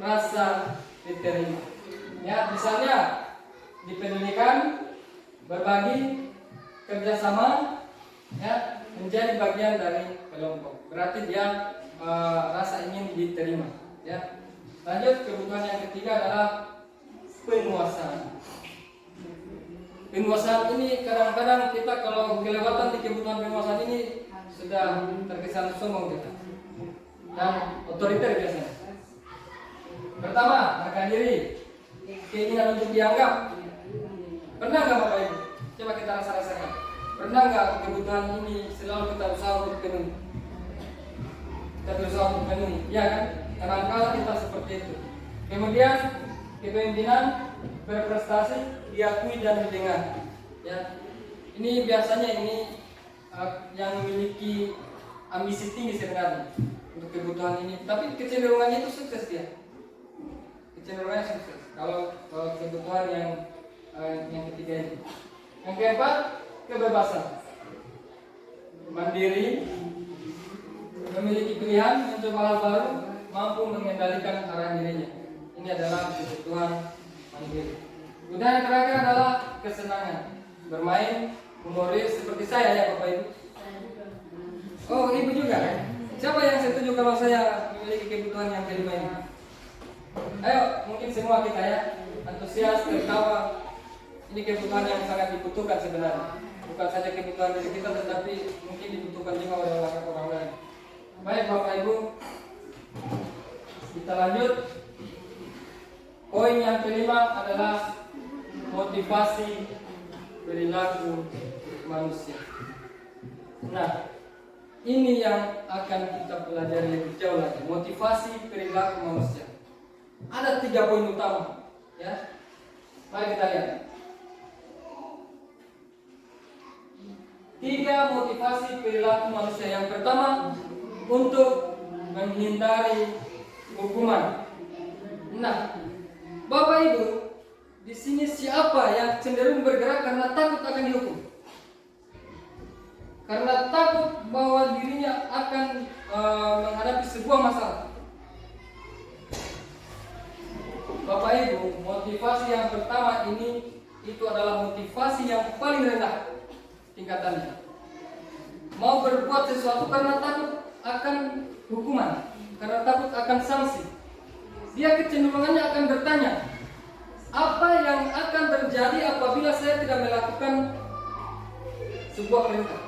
rasa diterima. Ya, misalnya dipedulikan, berbagi, kerjasama, ya, menjadi bagian dari kelompok. Berarti dia rasa ingin diterima. Ya. Lanjut, kebutuhan yang ketiga adalah penguasaan. Penguasaan ini kadang-kadang kita kalau kelewatan di kebutuhan penguasaan ini sudah terkesan sombong kita dan otoriter biasanya. Pertama, harga diri, keinginan untuk dianggap. Pernah nggak Bapak Ibu? Coba kita rasakan. Pernah nggak kebutuhan ini selalu kita usaha untuk penuhi? Kita berusaha untuk penuhi, ya kan? Kadang-kadang kita seperti itu. Kemudian kepemimpinan, berprestasi, diakui dan didengar. Ya, ini biasanya yang memiliki ambisi tinggi sebenarnya untuk kebutuhan ini. Tapi kecenderungannya itu sukses dia. kecenderungannya sukses. Kalau kebutuhan yang ketiga ini. Yang keempat, kebebasan. Mandiri, memiliki pilihan, mencoba hal baru, mampu mengendalikan arah dirinya. Ini adalah kebutuhan mandiri. Kemudian yang terakhir adalah kesenangan. Bermain, humoris seperti saya ya Bapak Ibu. Oh, Ibu juga. Siapa yang setuju kalau saya memiliki kebutuhan yang kelima ini? Ayo, mungkin semua kita ya, antusias, tertawa. Ini kebutuhan yang sangat dibutuhkan sebenarnya. Bukan saja kebutuhan diri kita, tetapi mungkin dibutuhkan juga oleh orang lain. Baik Bapak Ibu, kita lanjut. Poin yang kelima adalah motivasi perilaku manusia. Nah, ini yang akan kita pelajari lebih jauh lagi. Motivasi perilaku manusia. Ada 3 poin utama, ya. Mari kita lihat. 3 motivasi perilaku manusia. Yang pertama, untuk menghindari hukuman. Nah, Bapak Ibu, di sini siapa yang cenderung bergerak karena takut akan dihukum? Karena takut bahwa dirinya akan menghadapi sebuah masalah. Bapak Ibu, motivasi yang pertama ini itu adalah motivasi yang paling rendah tingkatannya. Mau berbuat sesuatu karena takut akan hukuman, karena takut akan sanksi. Dia kecenderungannya akan bertanya, apa yang akan terjadi apabila saya tidak melakukan sebuah perintah?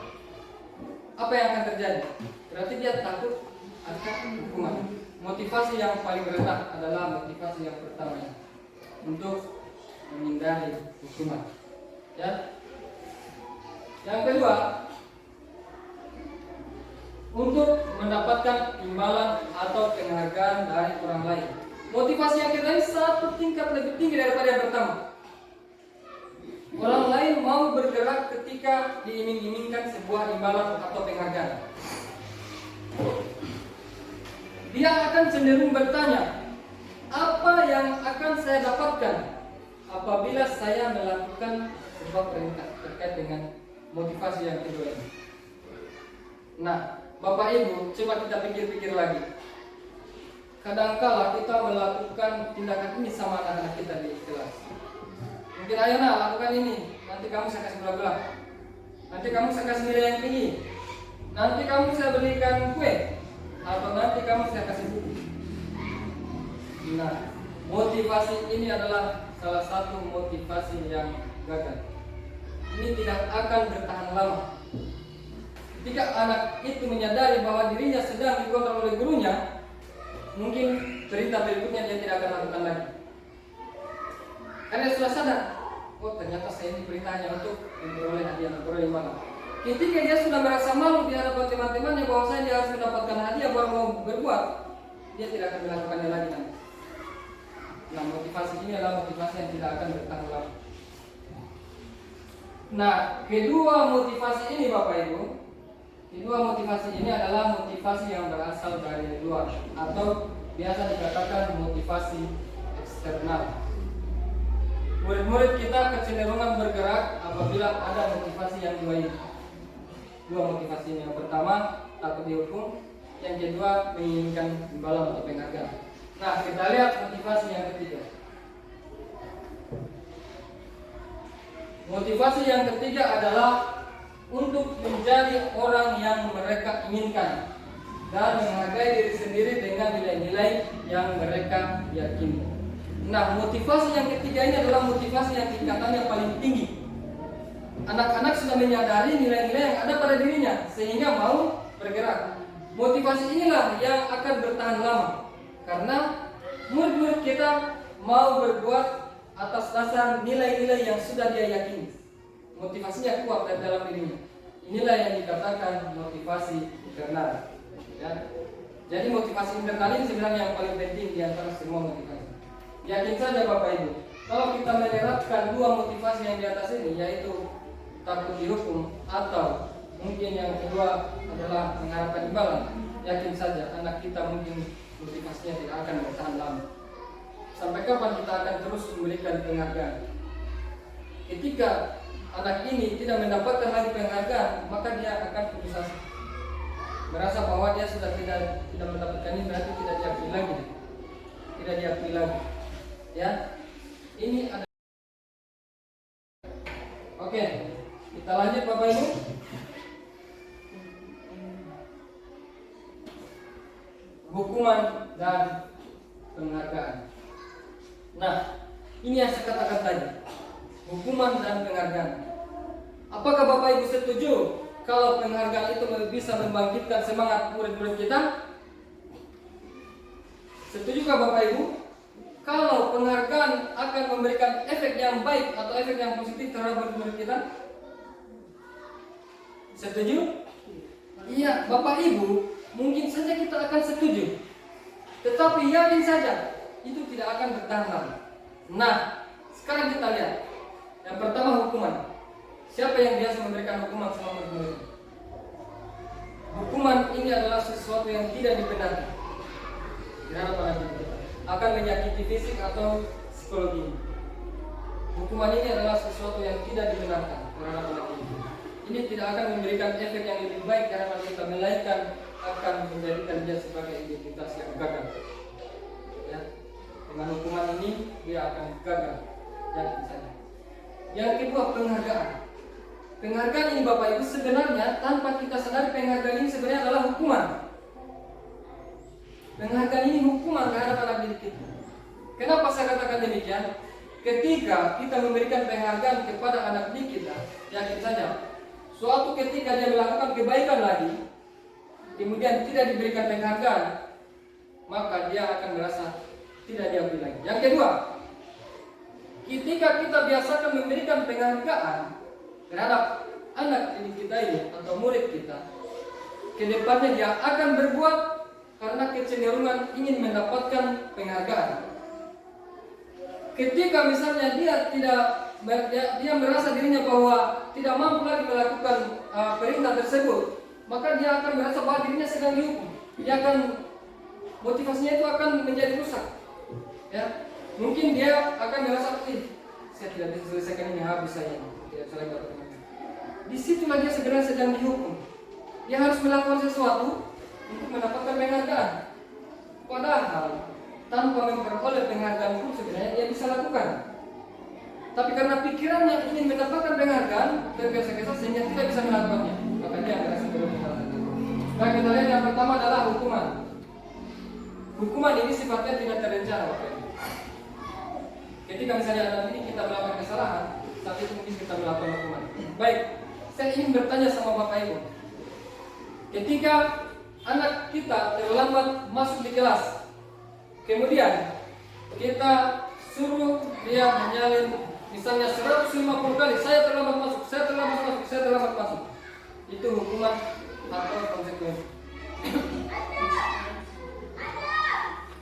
Apa yang akan terjadi? Berarti dia takut akan hukuman. Motivasi yang paling rendah adalah motivasi yang pertama, untuk menghindari hukuman. Ya. Yang kedua, untuk mendapatkan imbalan atau penghargaan dari orang lain. Motivasi yang kedua ini 1 tingkat lebih tinggi daripada yang pertama. Orang lain mau bergerak ketika diiming-imingkan sebuah imbalan atau penghargaan. Dia akan cenderung bertanya, apa yang akan saya dapatkan apabila saya melakukan sebuah perintah? Terkait dengan motivasi yang kedua ini. Nah, Bapak Ibu, coba kita pikir-pikir lagi. Kadangkala kita melakukan tindakan ini sama anak-anak kita di kelas. Mungkin ayo nak lakukan ini, nanti kamu saya kasih bola-bola. Nanti kamu saya kasih nilai yang tinggi. Nanti kamu saya belikan kue, atau nanti kamu saya kasih buku. Nah, motivasi ini adalah salah satu motivasi yang gagal. Ini tidak akan bertahan lama. Ketika anak itu menyadari bahwa dirinya sedang dikontrol oleh gurunya, mungkin perintah berikutnya dia tidak akan lakukan lagi. Karena dia sudah sadar, oh ternyata saya ini perintahnya untuk memperoleh hadiah, memperoleh imbalan. Ketika dia sudah merasa malu di hadapan teman-temannya bahwa dia harus mendapatkan hadiah baru mau berbuat, dia tidak akan melakukannya lagi nanti. Nah, motivasi ini adalah motivasi yang tidak akan bertahan lama. Nah, kedua motivasi ini Bapak Ibu, kedua motivasi ini adalah motivasi yang berasal dari luar atau biasa dikatakan motivasi eksternal. Murid-murid kita kecenderungan bergerak apabila ada motivasi yang dua ini. Dua motivasi ini. Yang pertama, takut dihukum. Yang kedua, menginginkan imbalan atau penghargaan. Nah, kita lihat motivasi yang ketiga. Motivasi yang ketiga adalah untuk menjadi orang yang mereka inginkan dan menghargai diri sendiri dengan nilai-nilai yang mereka yakini. Nah, motivasi yang ketiga ini adalah motivasi yang tingkatannya paling tinggi. Anak-anak sudah menyadari nilai-nilai yang ada pada dirinya sehingga mau bergerak. Motivasi inilah yang akan bertahan lama karena murid-murid kita mau berbuat atas dasar nilai-nilai yang sudah dia yakini. Motivasinya kuat dari dalam dirinya. Inilah yang dikatakan motivasi internal. Ya. Jadi motivasi internal ini sebenarnya yang paling penting di antara semua motivasi. Yakin saja Bapak Ibu, kalau kita menerapkan dua motivasi yang di atas ini, yaitu takut dihukum atau mungkin yang kedua adalah mengharapkan imbalan, yakin saja anak kita mungkin motivasinya tidak akan bertahan lama. sampai kapan kita akan terus memberikan penghargaan? Ketika anak ini tidak mendapatkan lagi penghargaan, maka dia akan putus asa, merasa bahwa dia sudah tidak mendapatkan ini, berarti tidak diakui lagi, ya. Ini ada. Oke, kita lanjut Bapak Ibu. Hukuman dan penghargaan. Nah, ini yang saya katakan tadi, hukuman dan penghargaan. Apakah Bapak Ibu setuju kalau penghargaan itu bisa membangkitkan semangat murid-murid kita? Setujukah Bapak Ibu? Kalau penghargaan akan memberikan efek yang baik atau efek yang positif terhadap murid-murid kita? Setuju? Iya, Bapak Ibu, mungkin saja kita akan setuju, tetapi yakin saja itu tidak akan bertahan lama. Nah, sekarang kita lihat. Yang pertama, hukuman. Siapa yang biasa memberikan hukuman sama murid-murid? Hukuman ini adalah sesuatu yang tidak dibenarkan. Terhadap anak kita akan menyakiti fisik atau psikologi. Hukuman ini adalah sesuatu yang tidak dibenarkan terhadap anak kita. Ini tidak akan memberikan efek yang lebih baik karena kita, melainkan akan menjadikan dia sebagai identitas yang gagal. Ya, dengan hukuman ini dia akan gagal. Yakin saja. Yang kedua, penghargaan. Penghargaan ini Bapak Ibu sebenarnya tanpa kita sadari penghargaan ini sebenarnya adalah hukuman. Penghargaan ini hukuman terhadap anak didik kita. Kenapa saya katakan demikian? Ketika kita memberikan penghargaan kepada anak didik kita, yakin saja, suatu ketika dia melakukan kebaikan lagi, kemudian tidak diberikan penghargaan, maka dia akan merasa tidak diakui lagi. Yang kedua, ketika kita biasakan memberikan penghargaan terhadap anak didik kita ini atau murid kita, kedepannya dia akan berbuat karena kecenderungan ingin mendapatkan penghargaan. Ketika misalnya dia merasa dirinya bahwa tidak mampu lagi melakukan perintah tersebut, maka dia akan merasa bahwa dirinya sedang dihukum. Dia akan, motivasinya itu akan menjadi rusak. Ya, mungkin dia akan merasa, saya tidak bisa selesaikan ini, habis saya tidak bisa lagi melakukan. Disitulah dia sebenarnya sedang dihukum. Dia harus melakukan sesuatu untuk mendapatkan penghargaan. Padahal tanpa memperoleh penghargaan pun sebenarnya dia bisa lakukan. Tapi karena pikirannya ingin mendapatkan penghargaan, tergesa-gesa sehingga tidak bisa melakukannya, maka dia akan rasa berdosa. Nah, kita lihat yang pertama adalah hukuman. Hukuman ini sifatnya tidak terencana. Ketika misalnya anak ini kita melakukan kesalahan, saat itu mungkin kita melakukan hukuman. Baik, saya ingin bertanya sama Bapak Ibu. Ketika anak kita terlambat masuk di kelas, kemudian kita suruh dia menyalin misalnya 150 kali, saya terlambat masuk, saya terlambat masuk, saya terlambat masuk. Itu hukuman atau konsekuensi?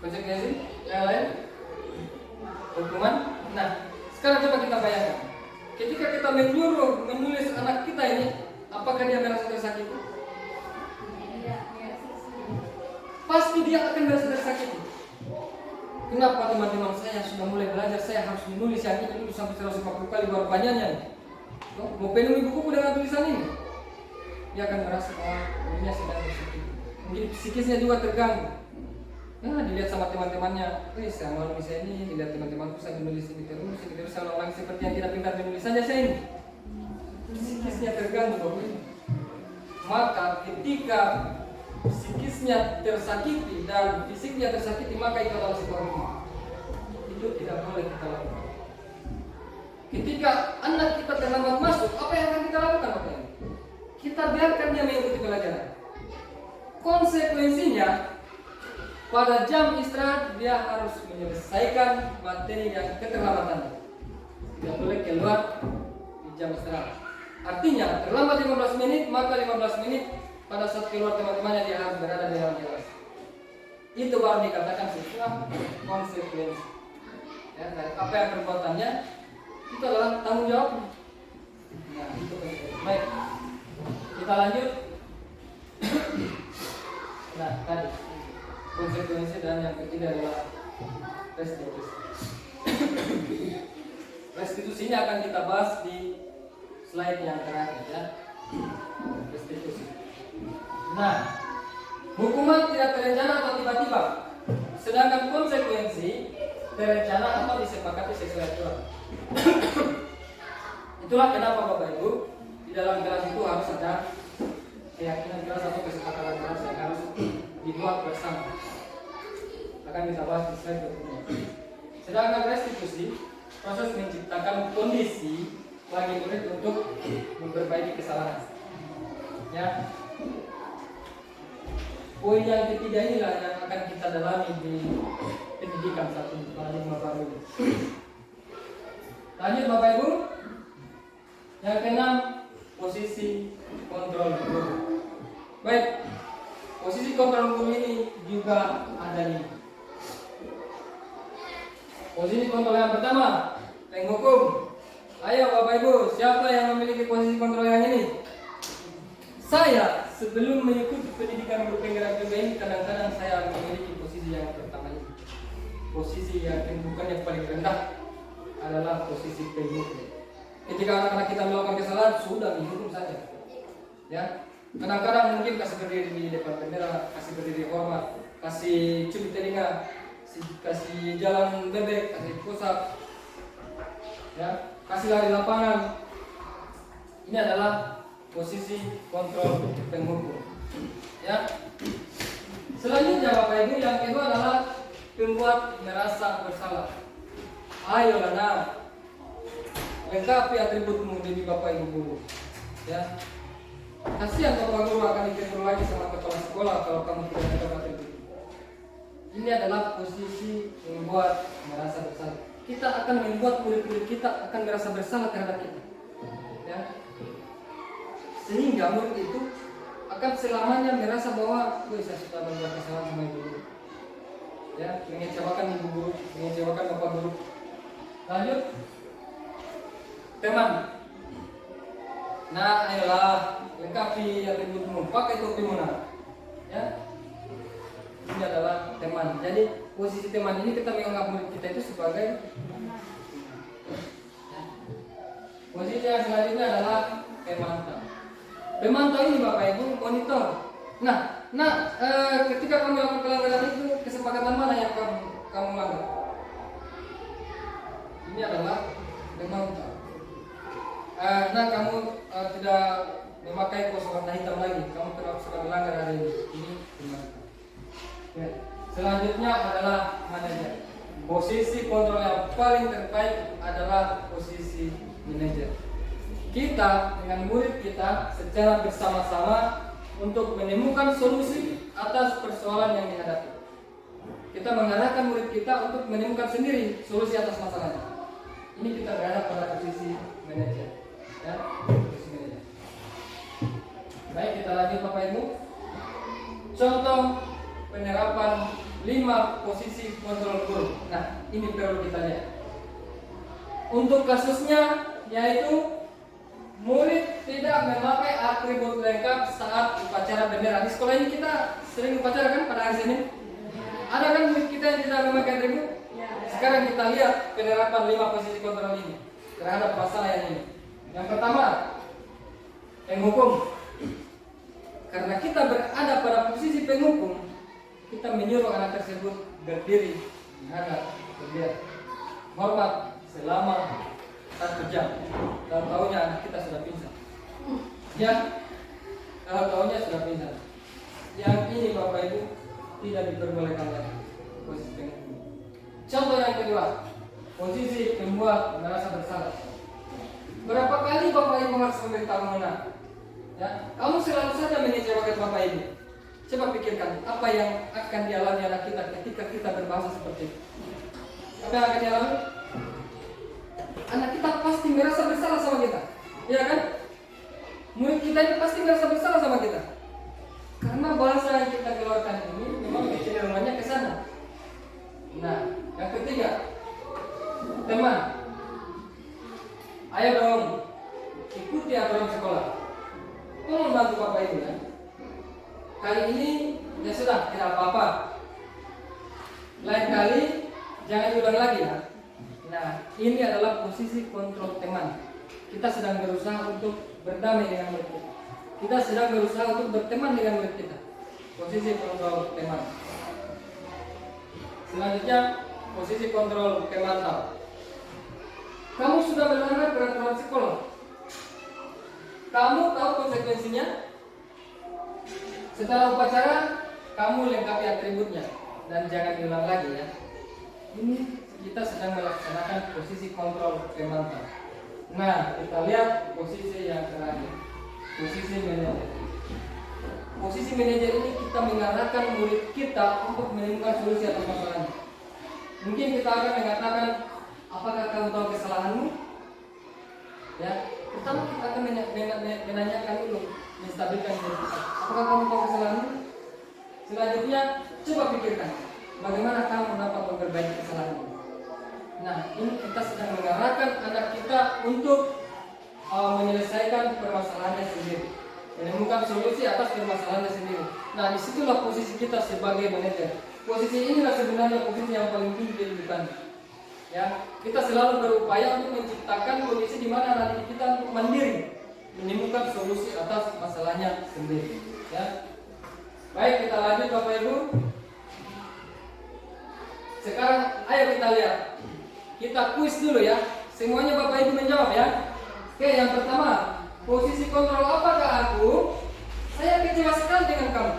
Konsekuensi yang lain? Hukuman. Nah, sekarang coba kita bayangkan. Ketika kita menulis anak kita ini, apakah dia merasa tersakiti? Pasti dia akan merasa tersakiti. Kenapa teman-teman saya sudah mulai belajar, saya harus menulis yang ini dulu sampai 150 kali baru banyaknya. Mau penuhi buku dengan tulisan ini, dia akan merasa bahwa dirinya sedang tersakiti. Mungkin psikisnya juga terganggu. Nah, dilihat sama teman-temannya, saya mau nulis ini, dilihat teman-temanku saya menulis ini terus saya ulang seperti yang tidak pintar menulis saja saya ini. Psikisnya terganggu Bapak. Maka ketika psikisnya tersakiti dan fisiknya tersakiti, maka itu adalah sebuah hukuman. Itu tidak boleh kita lakukan. Ketika anak kita terlambat masuk, apa yang akan kita lakukan Bapak? Kita biarkan dia mengikuti pelajaran. Konsekuensinya, pada jam istirahat dia harus menyelesaikan materi yang keterlambatan. Tidak boleh keluar di jam istirahat. Artinya terlambat 15 menit, maka 15 menit pada saat keluar teman-temannya dia harus berada di dalam kelas. Itu baru dikatakan sebuah konsekuensi. Ya, dari apa yang perbuatannya itu adalah tanggung jawab. Nah, itu konsekuensi. Baik, kita lanjut. Nah, tadi konsekuensi dan yang ketiga adalah restitusi. Restitusinya akan kita bahas di slide yang terakhir ya. Restitusi. Nah, hukuman tidak terencana atau tiba-tiba, sedangkan konsekuensi terencana atau disepakati sesuai aturan. Itulah kenapa Bapak Ibu di dalam kelas itu harus ada keyakinan kelas atau kesepakatan kelas yang harus dibuat bersama. Akan kita bahas di slide berikutnya. Sedangkan restitusi, proses menciptakan kondisi bagi murid untuk memperbaiki kesalahan. Ya. Poin yang ketiga inilah yang akan kita dalami di pendidikan satu paradigma baru ini. Lanjut Bapak Ibu. Yang keenam, posisi kontrol hukum. Baik, posisi kontrol hukum ini juga ada 5. Posisi kontrol yang pertama, penghukum. Ayo Bapak Ibu, siapa yang memiliki posisi kontrol yang ini? Saya sebelum mengikuti pendidikan guru penggerak juga ini kadang-kadang saya memiliki posisi yang pertama ini. Posisi yang bukan yang paling rendah adalah posisi penghukum. Ketika anak-anak kita melakukan kesalahan sudah dihukum saja. Ya, kadang-kadang mungkin kasih berdiri di depan bendera, kasih berdiri hormat, kasih cubit telinga, kasih jalan bebek, kasih pusat, ya, kasih lari lapangan. Ini adalah posisi kontrol penghukum. Ya. Selanjutnya Bapak Ibu, yang kedua adalah pembuat merasa bersalah. Ayolah nak, lengkapi atributmu demi Bapak Ibu guru. Ya. Kasihan Bapak Guru akan ditegur lagi sama kepala sekolah kalau kamu tidak ada atribut. Ini adalah posisi membuat merasa bersalah. Kita akan membuat murid-murid kita akan merasa bersalah terhadap kita. Ya. Sehingga murid itu akan selamanya merasa bahwa saya sudah membuat kesalahan sama ibu guru. Ya, mengecewakan ibu guru, mengecewakan Bapak Guru. Lanjut. Teman. Nah, ayolah lengkapi atributmu, pakai topimu nak. Ya. Ini adalah teman. Jadi posisi teman ini kita menganggap murid kita itu sebagai ya. Posisi yang selanjutnya adalah pemantau. Pemantau ini Bapak Ibu monitor. Nah, ketika kamu melakukan pelanggaran itu kesepakatan mana yang kamu langgar? Ini adalah pemantau. Kamu tidak memakai kaos warna hitam lagi. Kamu telah sudah melanggar hari ini. Ini pemantau. Ya. Selanjutnya adalah manajer. Posisi kontrol yang paling terbaik adalah posisi manajer. Kita dengan murid kita secara bersama-sama untuk menemukan solusi atas persoalan yang dihadapi. Kita mengarahkan murid kita untuk menemukan sendiri solusi atas masalahnya. Ini kita berada pada posisi manajer. Ya, posisi manajer. Baik, kita lanjut Bapak Ibu. Contoh penerapan 5 posisi kontrol guru. Nah, ini perlu kita lihat. Untuk kasusnya yaitu murid tidak memakai atribut lengkap saat upacara bendera. Di sekolah ini kita sering upacara kan pada hari Senin. Ada kan murid kita yang tidak memakai atribut? Sekarang kita lihat penerapan 5 posisi kontrol ini terhadap masalah yang ini. Yang pertama, penghukum. Karena kita berada pada posisi penghukum, kita menyuruh anak tersebut berdiri, menghadap, berdiri, hormat selama 1 jam. Kalau tahunya anak kita sudah pingsan. Ya, kalau tahunya sudah pingsan. Yang ini Bapak Ibu tidak diperbolehkan lagi posisi penghukum. Contoh yang kedua, posisi membuat merasa bersalah. Berapa kali Bapak Ibu harus memberitahu anak? Ya, kamu selalu saja mengecewakan Bapak Ibu. Coba pikirkan apa yang akan dialami anak kita ketika kita berbahasa seperti itu. Apa yang akan dialami? Anak kita pasti merasa bersalah sama kita, ya kan? Murid kita ini pasti merasa bersalah sama kita, karena bahasa yang kita keluarkan ini memang kecenderungannya ke sana. Nah, yang ketiga, teman, ayo dong ikuti aturan sekolah. Tolong bantu Bapak Ibu ya. Kali ini ya sudah tidak apa-apa. Lain kali jangan diulang lagi ya. Nah, ini adalah posisi kontrol teman. Kita sedang berusaha untuk berdamai dengan murid kita. Kita sedang berusaha untuk berteman dengan murid kita. Posisi kontrol teman. Selanjutnya, posisi kontrol pemantau. Kamu sudah melanggar peraturan sekolah. Kamu tahu konsekuensinya. Setelah upacara, kamu lengkapi atributnya dan jangan diulang lagi ya. Ini kita sedang melaksanakan posisi kontrol pemantau. Nah, kita lihat posisi yang terakhir, posisi manajer. Posisi manajer ini kita mengarahkan murid kita untuk menemukan solusi atas masalahnya. Mungkin kita akan mengatakan, apakah kamu tahu kesalahanmu? Ya, pertama kita akan menanyakan dulu, menstabilkan diri kita. Apakah kamu tahu kesalahanmu? Selanjutnya, coba pikirkan, bagaimana kamu dapat memperbaiki kesalahanmu. Nah, ini kita sedang mengarahkan anak kita untuk menyelesaikan permasalahannya sendiri, menemukan solusi atas permasalahannya sendiri. Nah, disitulah posisi kita sebagai manajer. Posisi inilah sebenarnya posisi yang paling tinggi di kehidupan. Ya, kita selalu berupaya untuk menciptakan kondisi di mana nanti kita untuk mandiri, menemukan solusi atas masalahnya sendiri. Ya, baik, kita lanjut Bapak Ibu. Sekarang ayo kita lihat. Kita kuis dulu ya. Semuanya Bapak Ibu menjawab ya. Oke, yang pertama, posisi kontrol apakah aku? Saya kecewa sekali dengan kamu.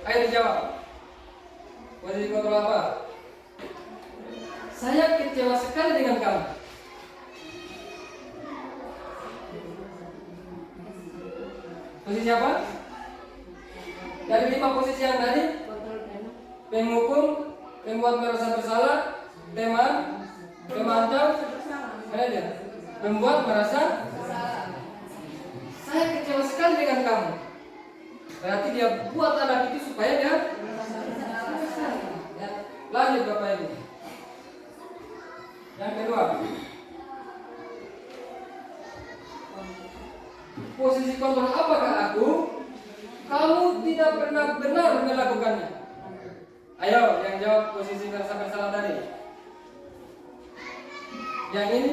Ayo dijawab. Posisi kontrol apa? Saya kecewa sekali dengan kamu. Posisi apa? Dari 5 posisi yang tadi, penghukum, pembuat merasa bersalah, teman, pemantau, manajer. Pembuat merasa bersalah. Saya kecewa sekali dengan kamu. Berarti dia buat anak itu supaya dia ya. Lanjut Bapak Ibu. Yang kedua, posisi kontrol apakah aku? Kamu tidak pernah benar melakukannya. Ayo, yang jawab posisi merasa bersalah tadi. Yang ini?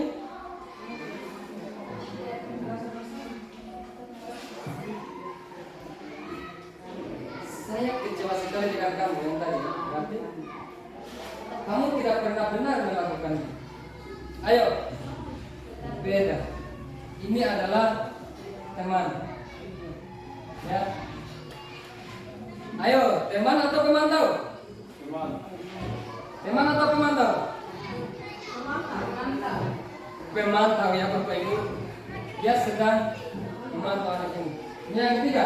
Saya kecewa sekali dengan kamu yang tadi. Berarti kamu tidak pernah benar melakukannya. Ayo, beda. Ini adalah teman. Ya. Ayo, teman atau pemantau? Teman. Teman atau pemantau? Pemantau. Pemantau ya Bapak Ibu. Dia sedang memantau anak ini. Ini yang ketiga.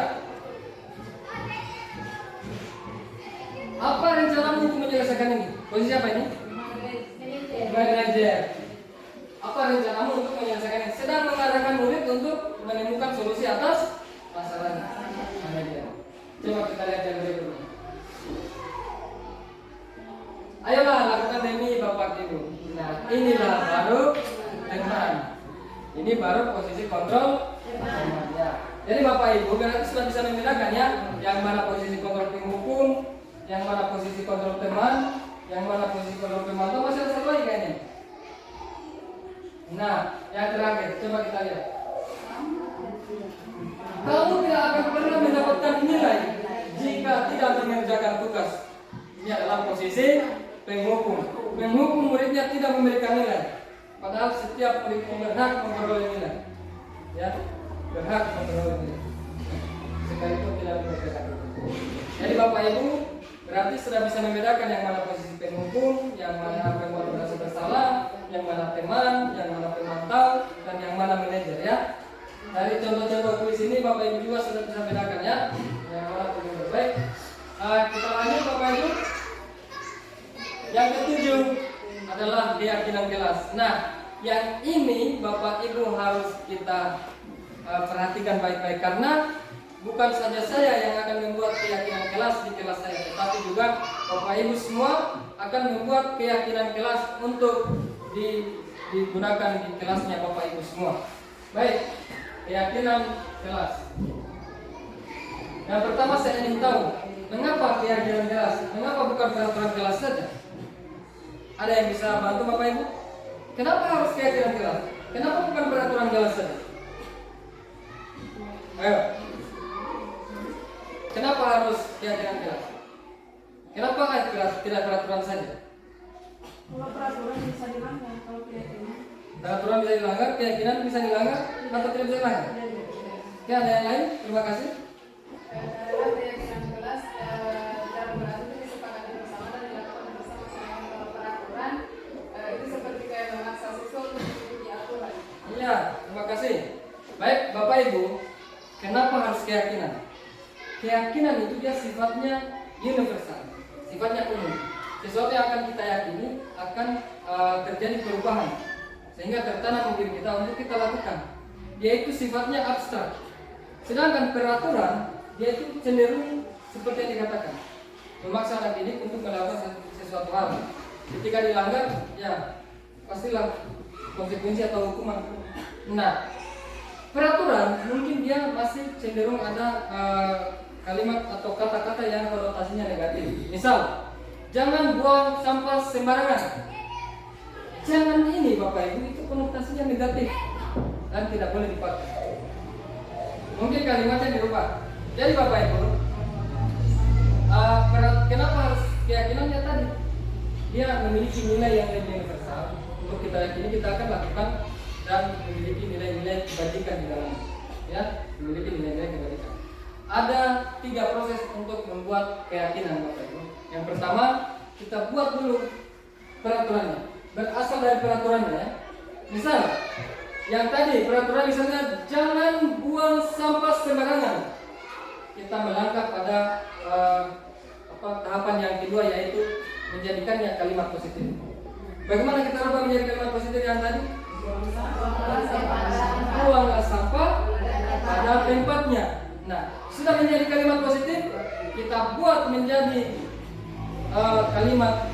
Apa rencanamu untuk menyelesaikan ini? Posisi apa ini? Manajer. Apa rencanamu untuk menyelesaikan ini? Sedang mengarahkan murid untuk menemukan solusi atas masalahnya. Manajer. Coba kita lihat yang berikutnya. Ayolah lakukan demi Bapak Ibu. Nah, inilah baru teman. Ini baru posisi kontrol teman. Ya. Jadi Bapak Ibu berarti sudah bisa membedakan ya, yang mana posisi kontrol penghukum, yang mana posisi kontrol teman, yang mana posisi kontrol pemantau. Masih ada satu lagi kayaknya. Nah, yang terakhir coba kita lihat. Kamu tidak akan pernah mendapatkan nilai jika tidak mengerjakan tugas. Ini adalah posisi penghukum. Penghukum muridnya tidak memberikan nilai, padahal setiap murid berhak memperoleh nilai. Ya, berhak memperoleh nilai. Sekalipun tidak mengerjakan tugas. Jadi Bapak Ibu berarti sudah bisa membedakan yang mana posisi penghukum, yang mana pembuat merasa bersalah, yang mana teman, yang mana pemantau, dan yang mana manajer ya. Dari contoh-contoh kuis ini Bapak Ibu juga sudah bisa bedakan ya, yang mana pembuat terbaik. Kita lanjut Bapak Ibu. Yang ketujuh adalah keyakinan kelas. Nah, yang ini Bapak Ibu harus kita perhatikan baik-baik, karena bukan saja saya yang akan membuat keyakinan kelas di kelas saya, tetapi juga Bapak Ibu semua akan membuat keyakinan kelas untuk digunakan di kelasnya Bapak Ibu semua. Baik, keyakinan kelas. Yang pertama saya ingin tahu, Mengapa keyakinan kelas? Mengapa bukan peraturan kelas saja? Ada yang bisa bantu Bapak Ibu? Kenapa harus keyakinan kelas? Kenapa bukan peraturan kelas saja? Ayo. Kenapa harus keyakinan kelas? Kenapa kelas tidak peraturan saja? Kalau peraturan bisa dilanggar, kalau keyakinan. Peraturan bisa dilanggar, keyakinan bisa dilanggar atau tidak bisa dilanggar? Oke, ada yang lain? Terima kasih. Adalah keyakinan kelas dalam berarti itu disepakati bersama dan dilakukan bersama. Sedangkan kalau peraturan itu seperti kayak memaksa siswa untuk mengikuti aturan. Iya, terima kasih. Baik, Bapak Ibu, kenapa harus keyakinan? Keyakinan itu dia sifatnya universal, sifatnya umum. Sesuatu yang akan kita yakini akan terjadi perubahan sehingga tertanam di diri kita untuk kita lakukan. Dia itu sifatnya abstrak. Sedangkan peraturan dia itu cenderung seperti yang dikatakan, memaksa anak didik untuk melakukan sesuatu hal. Ketika dilanggar, ya pastilah konsekuensi atau hukuman. Nah, peraturan mungkin dia masih cenderung ada kalimat atau kata-kata yang konotasinya negatif. Misal, jangan buang sampah sembarangan. Jangan ini Bapak Ibu itu konotasinya negatif dan tidak boleh dipakai. Mungkin kalimatnya dirubah. Jadi Bapak Ibu, kenapa harus keyakinannya tadi? Dia memiliki nilai yang lebih universal. Untuk kita yakini kita akan lakukan dan memiliki nilai-nilai kebajikan di dalamnya. Ya, memiliki nilai-nilai kebajikan. Ada 3 proses untuk membuat keyakinan Bapak Ibu. Yang pertama, kita buat dulu peraturannya. Berasal dari peraturannya. Misal, yang tadi peraturan misalnya jangan buang sampah sembarangan. Kita melangkah pada tahapan yang kedua, yaitu menjadikannya kalimat positif. Bagaimana kita ubah menjadi kalimat positif yang tadi? Buanglah sampah pada tempatnya. Nah, sudah menjadi kalimat positif, kita buat menjadi kalimat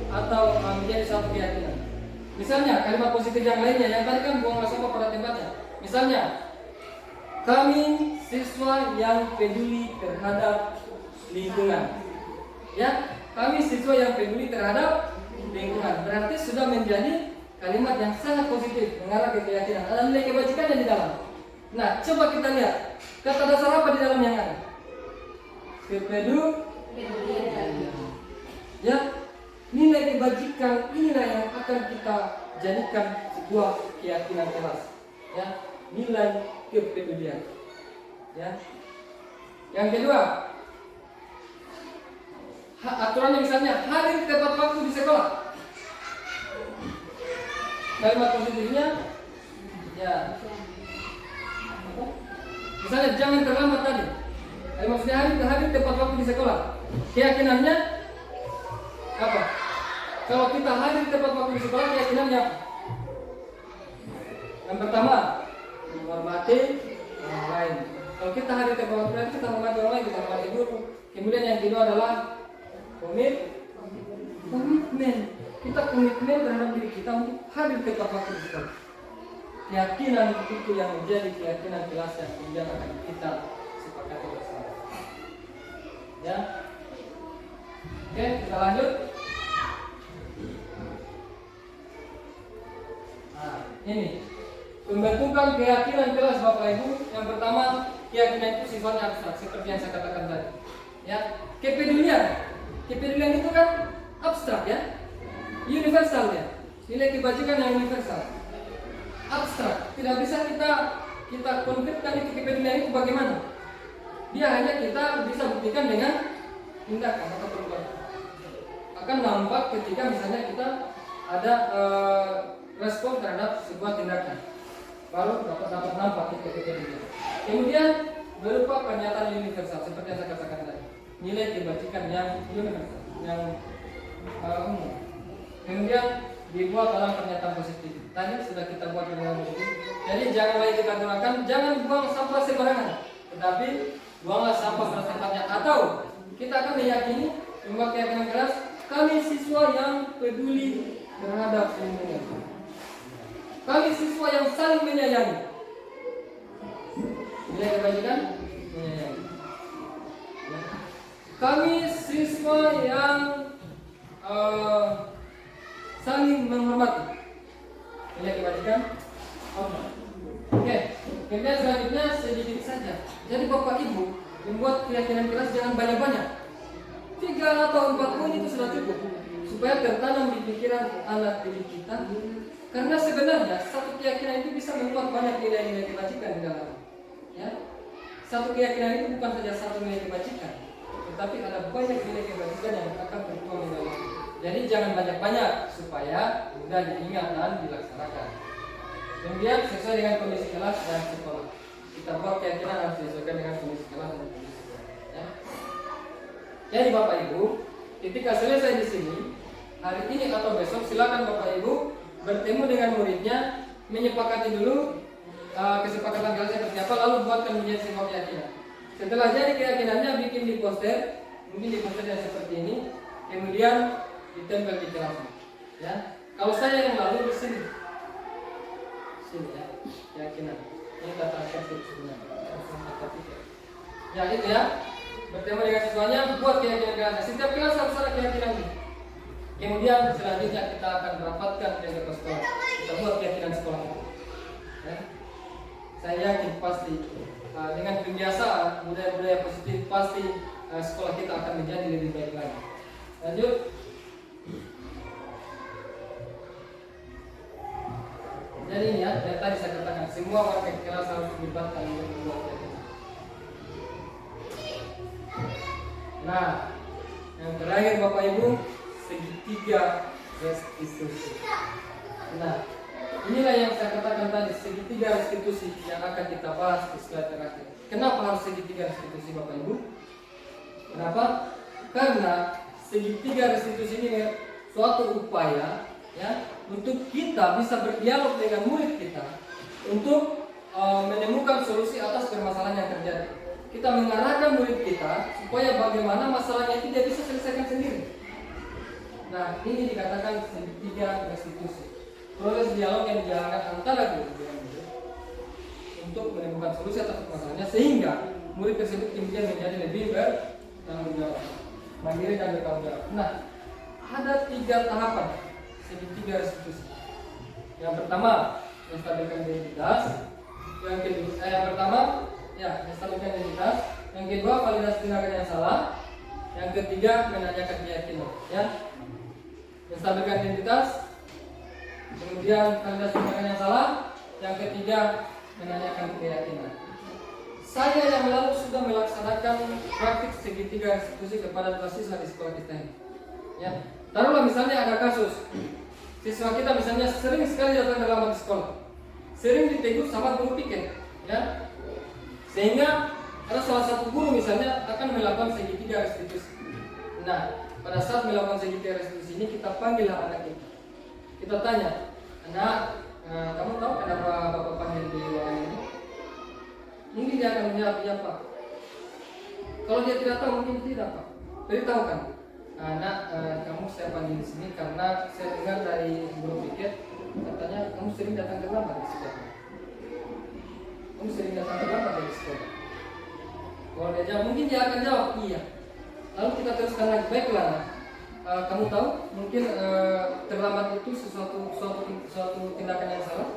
atau menjadi satu keyakinan. Misalnya kalimat positif yang lainnya, yang tadi kan buanglah sampah pada tempatnya. Misalnya, kami siswa yang peduli terhadap lingkungan. Ya, kami siswa yang peduli terhadap lingkungan. Berarti sudah menjadi kalimat yang sangat positif, mengarah ke keyakinan. Ada nilai kebajikannya di dalam. Nah, coba kita lihat kata dasar apa di dalam yang ada. Kepedulian. Ya, nilai kebajikan inilah yang akan kita jadikan sebuah keyakinan kelas. Ya, nilai kepedulian. Ya. Yang kedua, aturannya misalnya hadir tepat waktu di sekolah. Kalimat positifnya, ya. Misalnya jangan terlambat tadi. Kalimat positifnya hadir tepat waktu di sekolah. Keyakinannya apa? Kalau kita hadir tepat waktu di sekolah, keyakinannya yang pertama, menghormati orang lain. Kalau kita hadir tepat waktu, kita menghormati orang lain, kita menghormati guru. Kemudian yang kedua adalah komitmen. Kita komitmen terhadap diri kita untuk hadir tepat waktu di sekolah. Keyakinan itu yang menjadi keyakinan kelas yang kemudian akan kita sepakati bersama. Ya. Oke, kita lanjut. Nah, ini pembentukan keyakinan kelas Bapak Ibu. Yang pertama, keyakinan itu sifatnya abstrak seperti yang saya katakan tadi. Ya, kepedulian itu kan abstrak ya, universal ya, nilai kebajikan yang universal. Abstrak, tidak bisa kita konkretkan itu kepedulian itu bagaimana. Dia hanya kita bisa buktikan dengan tindakan atau perbuatan. Akan nampak ketika misalnya kita ada respon terhadap sebuah tindakan, baru dapat nampak itu kepedulian. Kemudian berupa pernyataan universal seperti yang saya katakan tadi, nilai kebajikan yang universal, yang umum. Kemudian dibuat dalam pernyataan positif. Tadi sudah kita buat pernyataan positif. Jadi jangan lagi kita gunakan, jangan buang sampah sembarangan, tetapi buanglah sampah pada tempatnya. Atau kita akan meyakini, membuat keyakinan keras, kami siswa yang peduli terhadap lingkungan. Kami siswa yang saling menyayangi. Nilai kebajikan menyayangi. kami siswa yang saling menghormati. Punya kebajikan? Oke. Kemudian selanjutnya sedikit saja. Jadi Bapak Ibu membuat keyakinan keras jangan banyak-banyak. 3 atau 4 poin itu sudah cukup supaya tertanam di pikiran anak didik kita. Karena sebenarnya satu keyakinan itu bisa membuat banyak nilai-nilai kebajikan di dalamnya. Ya. Satu keyakinan itu bukan saja satu nilai kebajikan, tetapi ada banyak nilai kebajikan yang akan tertuang di dalamnya. Jadi jangan banyak-banyak supaya mudah diingat dan dilaksanakan. Kemudian sesuai dengan kondisi kelas dan sekolah. Kita buat keyakinan harus disesuaikan dengan kondisi kelas dan kondisi sekolah. Ya. Jadi Bapak Ibu, ketika selesai di sini, hari ini atau besok silakan Bapak Ibu bertemu dengan muridnya, menyepakati dulu kesepakatan kelas seperti apa, lalu buatkan menjadi sebuah keyakinan. Setelah jadi keyakinannya, bikin di poster, mungkin di poster yang seperti ini, kemudian ditempel di kelasnya. Ya, kalau saya yang lalu di sini ya, keyakinan. Ini kata kutip sebenarnya. Ya itu ya. Bertemu dengan siswanya, buat keyakinan kelasnya. Setiap kelas harus ada keyakinan ini. Kemudian selanjutnya kita akan rapatkan ke sekolah. Kita buat keyakinan sekolah itu. Ya. Saya yakin pasti dengan kebiasaan budaya-budaya positif pasti sekolah kita akan menjadi lebih baik lagi. Lanjut. Jadi ini ya, yang tadi saya katakan semua warga kelas harus dilibatkan untuk membuat keyakinan. Nah, yang terakhir Bapak Ibu, segitiga restitusi. Nah, inilah yang saya katakan tadi, segitiga restitusi yang akan kita bahas di slide terakhir. Kenapa harus segitiga restitusi Bapak Ibu? Kenapa? Karena segitiga restitusi ini suatu upaya ya untuk kita bisa berdialog dengan murid kita untuk menemukan solusi atas permasalahan yang terjadi. Kita mengarahkan murid kita supaya bagaimana masalahnya itu dia bisa selesaikan sendiri. Nah, ini dikatakan segitiga restitusi. Proses dialog yang dijalankan antara guru dengan murid untuk menemukan solusi atas masalahnya sehingga murid tersebut kemudian menjadi lebih bertanggung jawab, mandiri dan bertanggung jawab. Nah, ada 3 tahapan segitiga restitusi. Yang pertama, menstabilkan identitas. Yang kedua, menstabilkan identitas. Yang kedua, validasi tindakan yang salah. Yang ketiga, menanyakan keyakinan. Ya, menstabilkan identitas. Kemudian validasi tindakan yang salah. Yang ketiga, menanyakan keyakinan. Saya yang lalu sudah melaksanakan praktik segitiga restitusi kepada 2 siswa di sekolah kita ini. Ya, taruhlah misalnya ada kasus siswa kita misalnya sering sekali datang terlambat di sekolah, sering ditegur sama guru piket, ya, sehingga ada salah satu guru misalnya akan melakukan segitiga restitusi. Nah, pada saat melakukan segitiga restitusi ini kita panggillah anak kita tanya, anak, kamu tahu kenapa bapak panggil di ruangan ini? Mungkin dia akan menjawab ya Pak. Kalau dia tidak tahu mungkin tidak Pak. Beritahukan, anak, kamu saya panggil di sini karena saya dengar dari guru piket katanya kamu sering datang terlambat di sekolah. Kamu sering datang terlambat dari sekolah. Kalau dia jawab, mungkin dia akan jawab iya. Lalu kita teruskan lagi, baiklah. Kamu tahu mungkin terlambat itu suatu tindakan yang salah.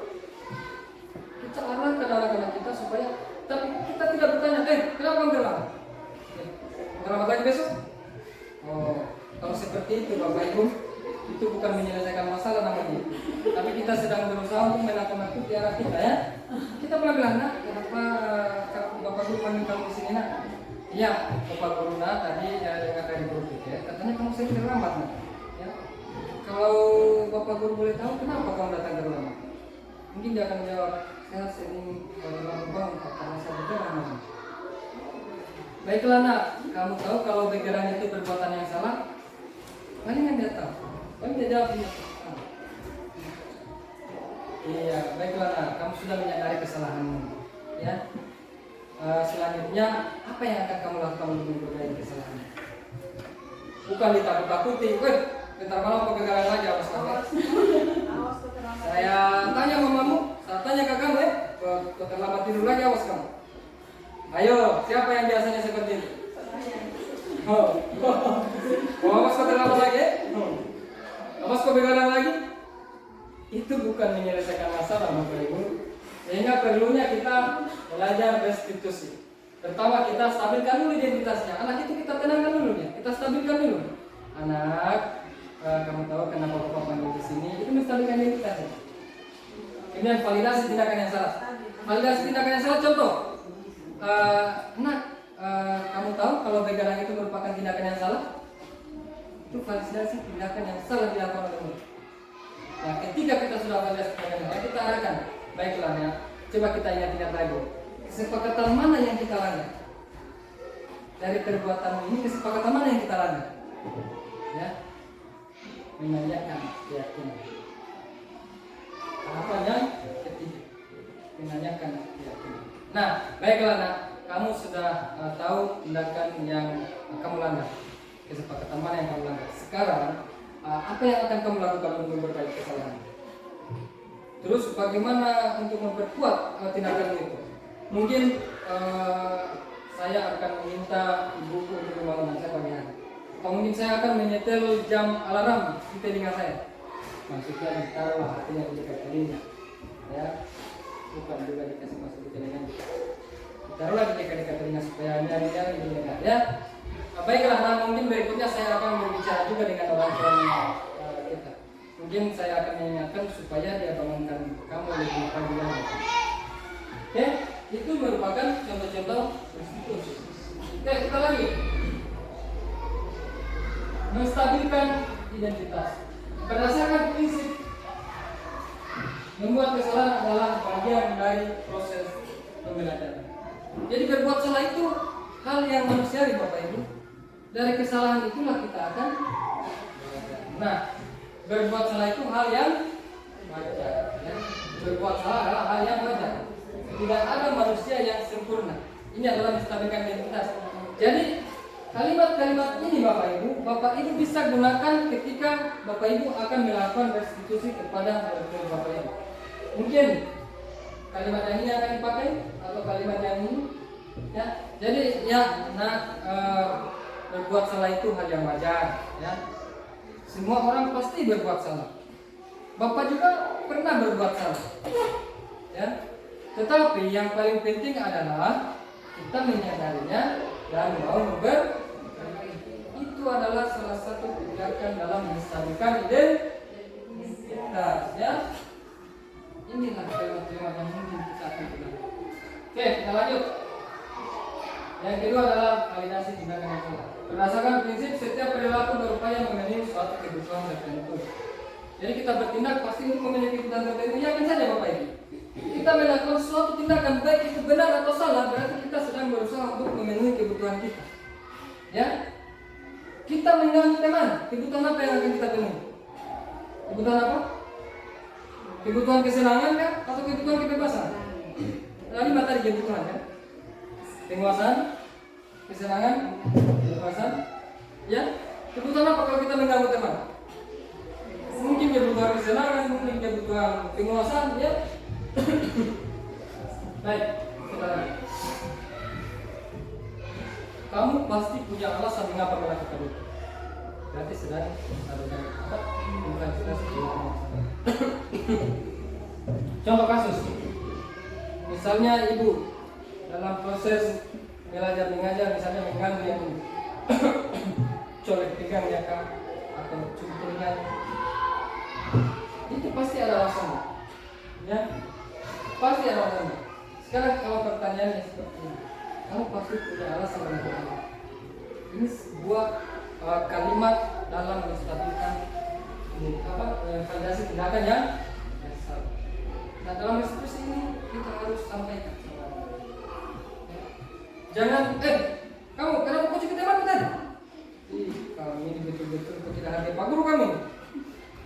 Kita arahkan anak-anak kita supaya, tapi kita tidak bertanya, kenapa kamu terlambat? Terlambat lagi besok? Oh, kalau seperti itu Bapak Ibu, itu bukan menyelesaikan masalah namanya. Tapi kita sedang berusaha untuk menakut-nakuti arah kita ya. Kita pelan-pelan, nak, kenapa Bapak Guru panggil kamu di sini nak? Iya, Bapak Guru nak tadi dengar dari guru piket, katanya kamu sering terlambat nak. Ya. Kalau Bapak Guru boleh tahu kenapa kamu datang terlambat? Mungkin dia akan menjawab, saya sering terlambat bangun karena saya bergerak. Baiklah nak, kamu tahu kalau begeran itu perbuatan yang salah? Paling dia tahu, paling dia jawab iya. Iya, baiklah nak, kamu sudah menyadari kesalahanmu, ya. Selanjutnya apa yang akan kamu lakukan untuk memperbaiki kesalahanmu? Bukan ditakut-takuti, bentar malam kegagalan lagi awas kamu. Saya tanya mamamu, saya tanya kakakmu kau terlambat tidur lagi awas kamu. Ayo, siapa yang biasanya seperti itu? Oh, itu bukan menyelesaikan masalah Bapak Ibu. Sehingga perlunya kita belajar restitusi. Pertama kita stabilkan dulu identitasnya. Anak itu kita tenangkan dulu ya. Kita stabilkan dulu. Anak, kamu tahu kenapa Bapak panggil di sini? Itu menstabilkan identitasnya. Kemudian validasi tindakan yang salah. Validasi tindakan yang salah contoh. Nak, kamu tahu kalau begadang itu merupakan tindakan yang salah? Itu validasi tindakan yang salah dilakukan oleh murid. Nah, ketika kita sudah validasi tindakan yang salah, kita arahkan. Baiklah ya, coba kita ingat-ingat lagi. Kesepakatan mana yang kita langgar? Dari perbuatan ini kesepakatan mana yang kita langgar? Ya, menanyakan keyakinan. Apa yang ketiga? Menanyakan keyakinan. Nah, baiklah nak, kamu sudah tahu tindakan yang kamu langgar. Kesepakatan mana yang kamu langgar? Sekarang, apa yang akan kamu lakukan untuk memperbaiki kesalahan? Terus bagaimana untuk memperkuat tindakan itu? Mungkin saya akan meminta ibuku untuk membangun saya pagi hari. Atau mungkin saya akan menyetel jam alarm di telinga saya. Maksudnya ditaruhlah artinya di dekat telinga. Ya, bukan juga dikasih masuk di telinga. Ditaruhlah di dekat telinga supaya nyari-nyari di dengar. Ya, baiklah. Nah, mungkin berikutnya saya akan berbicara juga dengan orang tua kita. Mungkin saya akan mengingatkan supaya dia bangunkan kamu lebih pagi lagi. Oke, itu merupakan contoh-contoh restitusi. Oke, kita lagi menstabilkan identitas berdasarkan prinsip membuat kesalahan adalah bagian dari proses pembelajaran. Jadi berbuat salah itu hal yang manusiawi Bapak Ibu. Dari kesalahan itulah kita akan belajar. Nah, berbuat salah itu hal yang wajar. Ya. Berbuat salah adalah hal yang wajar. Tidak ada manusia yang sempurna. Ini adalah menstabilkan identitas. Jadi kalimat-kalimat ini Bapak Ibu bisa gunakan ketika Bapak Ibu akan melakukan restitusi kepada Bapak Ibu. Mungkin kalimat yang ini akan dipakai atau kalimat yang ini. Ya. Jadi ya, berbuat salah itu hal yang wajar. Ya. Semua orang pasti berbuat salah. Bapak juga pernah berbuat salah. Ya. Tetapi yang paling penting adalah kita menyadarinya dan mau itu adalah salah satu tindakan dalam menstabilkan identitas. Ya. Inilah kalimat-kalimat yang mungkin kita akan gunakan. Oke, kita lanjut. Yang kedua adalah validasi tindakan yang salah. Berdasarkan prinsip setiap perilaku berupaya memenuhi suatu kebutuhan tertentu. Jadi kita bertindak pasti untuk memenuhi kebutuhan tertentu. Yakin saja Bapak Ibu. Kita melakukan suatu tindakan baik itu benar atau salah, berarti kita sedang berusaha untuk memenuhi kebutuhan kita. Ya, kita mengganggu teman. Kebutuhan apa yang akan kita penuhi? Kebutuhan apa? Kebutuhan kesenangan kan? Atau kebutuhan kebebasan? Tadi materi kebutuhan kan? Penguasaan, kesenangan, kebebasan. Ya, kebutuhan apa kalau kita mengganggu teman? Mungkin kebutuhan kesenangan, mungkin kebutuhan penguasaan, ya. Baik, kita lanjut. Kamu pasti punya alasan mengapa melakukan itu. Berarti sedang ada apa? Bukan kita sedang. Contoh kasus. Misalnya ibu dalam proses belajar mengajar, misalnya mengganggu yang ini, colek pegang ya kak, atau cumpulingan, itu pasti ada alasannya. Ya, pasti ada alasannya. Sekarang kalau pertanyaannya seperti ini, kamu pasti punya alasan melakukan itu. Ini sebuah kalimat dalam menstabilkan validasi tindakan yang salah. Nah, dalam diskusi ini kita harus sampaikan. Jangan, kamu kenapa kau cuci teman tadi? Kami ini betul-betul tidak hargai Pak Guru kami.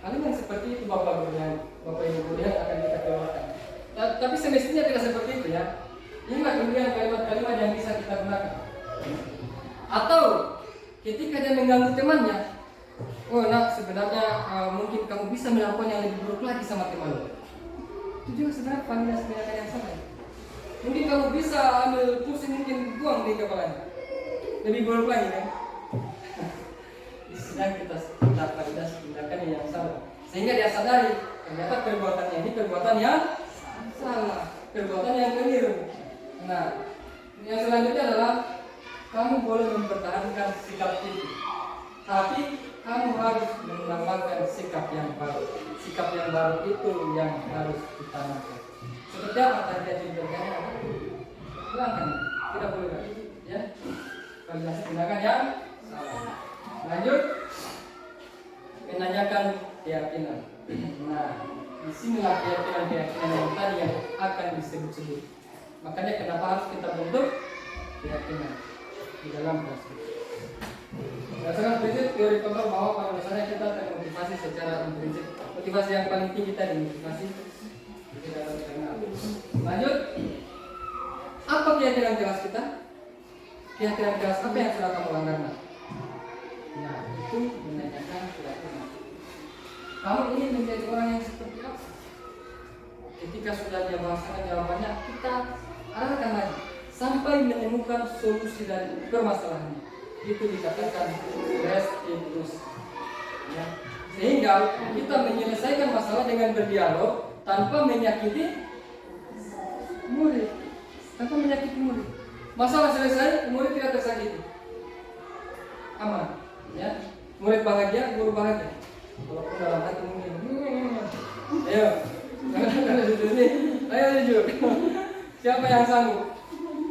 Kalimat seperti itu Bapak Ibu kuliah akan kita keluarkan. Tapi semestinya tidak seperti itu ya. Inilah kemudian kalimat-kalimat yang bisa kita gunakan. Atau ketika dia mengganggu temannya, oh nak sebenarnya mungkin kamu bisa melakukan yang lebih buruk lagi sama temanmu. Itu juga sebenarnya validasi yang salah. Mungkin kamu bisa ambil kursi, mungkin buang di kepalanya. Lebih buruk lagi kan? Sedang kita validasi tindakan yang salah. Sehingga dia sadari ternyata perbuatannya ini perbuatan yang salah, perbuatan yang keliru. Nah, yang selanjutnya adalah kamu boleh mempertahankan sikap itu, tapi kamu harus menambahkan sikap yang baru. Sikap yang baru itu yang harus ditanamkan. Seperti apa tadi contohnya? Hilangkan, tidak boleh lagi, ya. Kalau gunakan yang salah. Lanjut, menanyakan keyakinan. Nah, disinilah keyakinan yang tadi yang akan disebut-sebut. Makanya kenapa harus kita bentuk keyakinan di dalam proses. Berdasarkan prinsip teori kontrol bahwa pada dasarnya kita termotivasi secara intrinsik. Motivasi yang paling tinggi tadi motivasi di dalam internal. Lanjut, apa keyakinan jelas kita? Keyakinan jelas apa yang sudah kamu langgar? Nah, itu menanyakan keyakinan. Kamu ingin menjadi orang yang seperti apa? Ketika sudah dia bahasakan jawabannya, kita arahkan lagi sampai menemukan solusi dari permasalahannya. Itu dikatakan restitusi. Ya. Sehingga kita menyelesaikan masalah dengan berdialog tanpa menyakiti murid. Tanpa menyakiti murid. Masalah selesai, murid tidak tersakiti. Aman. Ya. Murid bahagia, guru bahagia. Walaupun dalam hati mungkin ayo jujur nih, ayo jujur. Siapa yang sanggup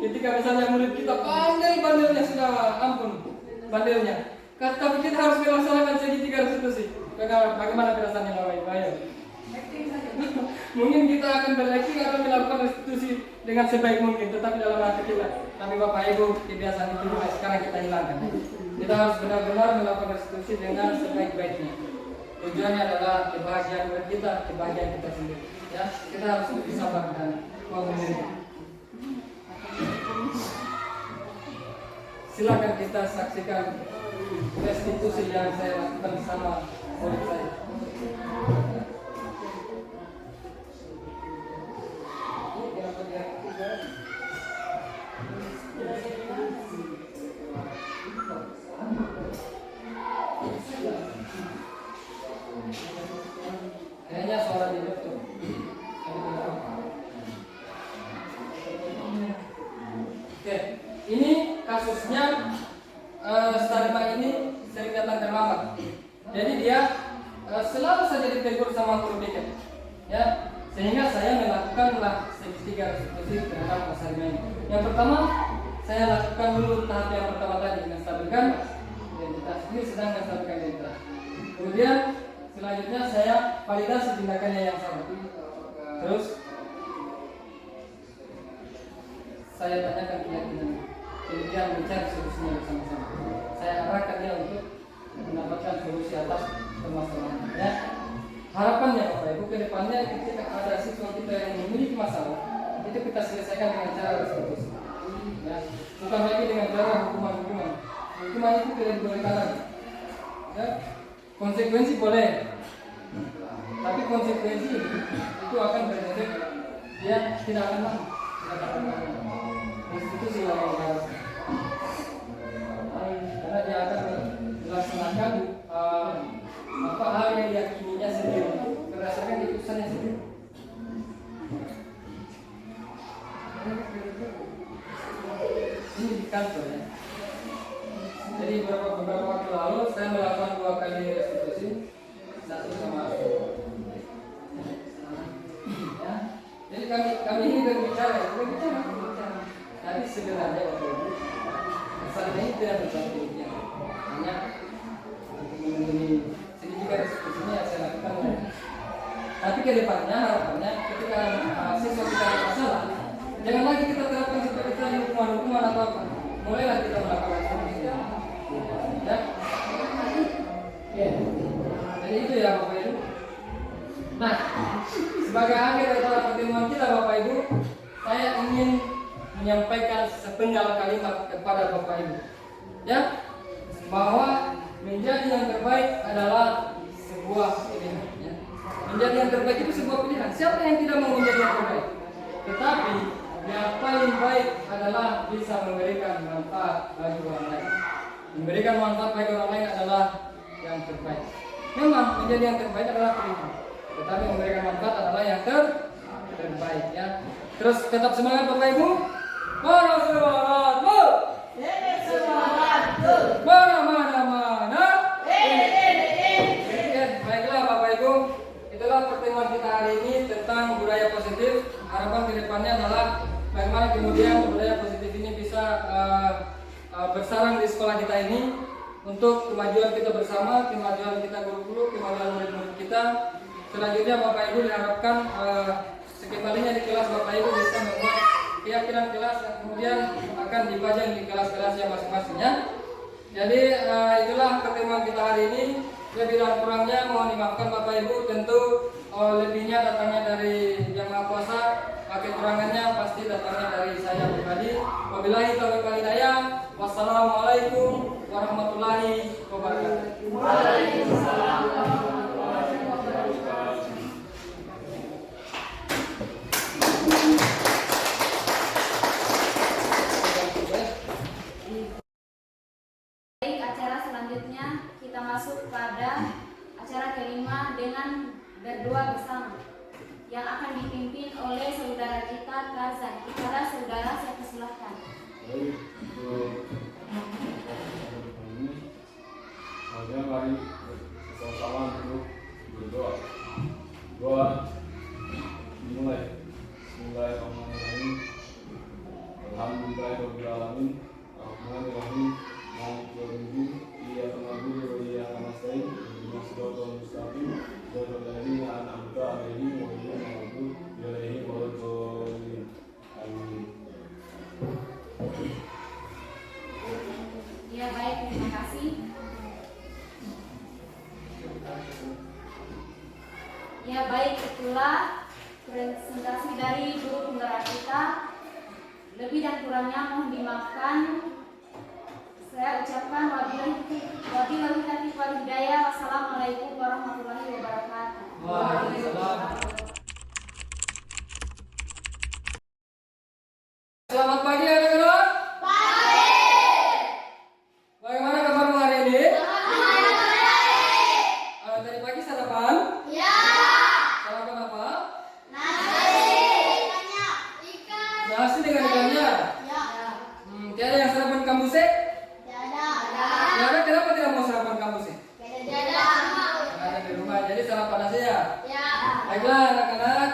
ketika misalnya murid kita bandel-bandelnya sudah ampun bandelnya, tapi kita harus melaksanakan segitiga restitusi. Bagaimana perasaannya Bapak Ibu? Ayo. Mungkin kita akan beracting atau melakukan restitusi dengan sebaik mungkin, tetapi dalam hati kita. Tapi Bapak Ibu, kebiasaan itu juga sekarang kita hilangkan. Kita harus benar-benar melakukan restitusi dengan sebaik-baiknya. Tujuannya adalah kebahagiaan murid kita, kebahagiaan kita sendiri. Ya, kita harus lebih sabar dan mau menerima. Silakan kita saksikan restitusi yang saya lakukan bersama murid saya. Kayaknya suara di YouTube. Oke, ini kasusnya Starbucks ini sering datang terlambat. Jadi dia selalu saja ditegur sama guru tiket. Ya, sehingga saya melakukanlah segitiga restitusi terhadap Mas Harima ini. Yang pertama, saya lakukan dulu tahap yang pertama tadi, menstabilkan identitas. Ini sedang menstabilkan identitas. Kemudian selanjutnya saya validasi tindakannya yang salah. Terus saya tanyakan keyakinan, kemudian mencari solusinya bersama-sama. Saya arahkan dia untuk mendapatkan solusi atas permasalahan. Ya. Harapannya Bapak Ibu ke depannya ketika ada siswa kita yang memiliki masalah, itu kita selesaikan dengan cara restitusi. Ya. Bukan lagi dengan cara hukuman-hukuman. Hukuman itu tidak dibolehkan lagi. Ya. Konsekuensi boleh, tapi konsekuensi itu akan berdampak dia tidak akan mampu. Institusi yang harus karena dia akan melaksanakan apa hal yang diyakininya sendiri berdasarkan keputusannya sendiri. Ini di kantor ya. Jadi beberapa waktu lalu saya melakukan 2 kali restitusi, satu sama aku. Ya. Jadi kami ini berbicara. Tapi sebenarnya Bapak Ibu, masalah ini tidak mencapai demikian. Hanya untuk memenuhi sedikit restitusinya yang saya lakukan. Tapi ke depannya harapannya ketika siswa kita ada masalah, jangan lagi kita terapkan seperti tadi hukuman atau apa. Mulailah kita melakukan restitusi. Ya. Oke. Jadi itu ya Bapak Ibu. Nah, sebagai akhir daripada pertemuan kita Bapak Ibu, saya ingin menyampaikan sepenggal kalimat kepada Bapak Ibu. Ya, bahwa menjadi yang terbaik adalah sebuah pilihan. Ya. Menjadi yang terbaik itu sebuah pilihan. Siapa yang tidak mau menjadi yang terbaik? Tetapi yang paling baik adalah bisa memberikan manfaat bagi orang lain. Memberikan manfaat bagi orang lain adalah yang terbaik. Memang menjadi yang terbaik adalah pilihan. tetapi memberikan manfaat adalah yang terbaik ya. Terus tetap semangat Bapak Ibu. Mana semangat, Bu? Mana. Baiklah Bapak Ibu, itulah pertemuan kita hari ini tentang budaya positif. Harapan kedepannya adalah bagaimana kemudian budaya positif ini bisa bersarang di sekolah kita ini untuk kemajuan kita bersama, kemajuan kita guru-guru, kemajuan murid-murid kita. Selanjutnya Bapak Ibu diharapkan sekembalinya di kelas Bapak Ibu bisa membuat keyakinan kelas yang kemudian akan dipajang di kelas-kelasnya masing-masingnya. Jadi itulah pertemuan kita hari ini. Lebih dan kurangnya mohon dimaafkan Bapak Ibu. Tentu lebihnya datangnya dari Yang Maha Kuasa, kekurangannya pasti datangnya dari saya pribadi. Wabillahi taufiq wal hidayah. Wassalamualaikum warahmatullahi wabarakatuh. Waalaikumsalam. Baik, acara selanjutnya kita masuk pada acara kelima dengan berdoa bersama yang akan dipimpin oleh saudara kita Kazan. Kepada saudara saya persilahkan. Baik, untuk mari bersama-sama untuk berdoa. Doa dimulai. Bismillahirrahmanirrahim. Alhamdulillahirabbil alamin. Arrahmanirrahim. Maliki yaumiddin. Iyyaka na'budu wa iyyaka nasta'in. Ihdinas siratal mustaqim. Shiratal ladzina an'amta 'alaihim ghairil maghdubi 'alaihim waladdallin. Amin. Ya baik, terima kasih. Ya baik, itulah presentasi dari guru penggerak kita. Lebih dan kurangnya mohon dimaafkan. Saya ucapkan wabillahi taufiq wal hidayah. Wassalamualaikum warahmatullahi wabarakatuh. Waalaikumsalam. Selamat pagi anak-anak. Pagi. Bagaimana kabarmu hari ini? Tadi pagi sarapan? Ya. Sarapan apa? Nasi dengan ikannya? Ya. Tiada yang sarapan kampus? Tiada. Kenapa tidak mau sarapan kampus? Ada di rumah. Jadi sarapan nasi ya? Ya. Baiklah anak-anak,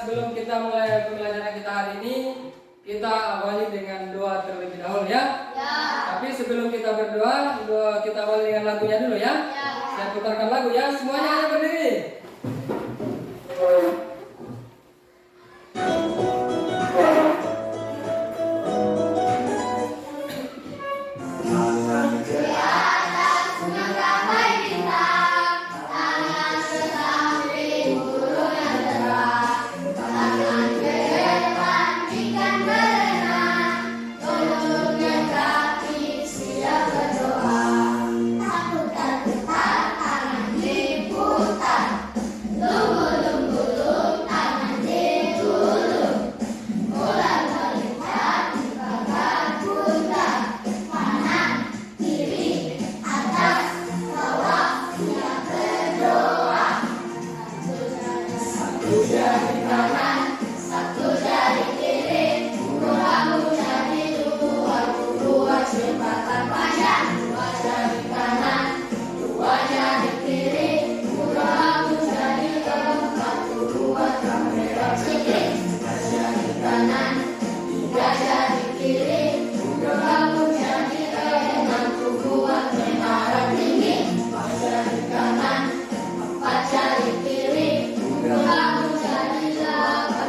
sebelum kita mulai pembelajaran kita hari ini, kita awali dengan doa terlebih dahulu ya. Ya. Tapi sebelum kita berdoa, kita awali dengan lagunya dulu ya. Ya. Saya putarkan lagu ya. Semuanya hanya berdiri. Kanan, 4 jari kiri, 2 jari 8.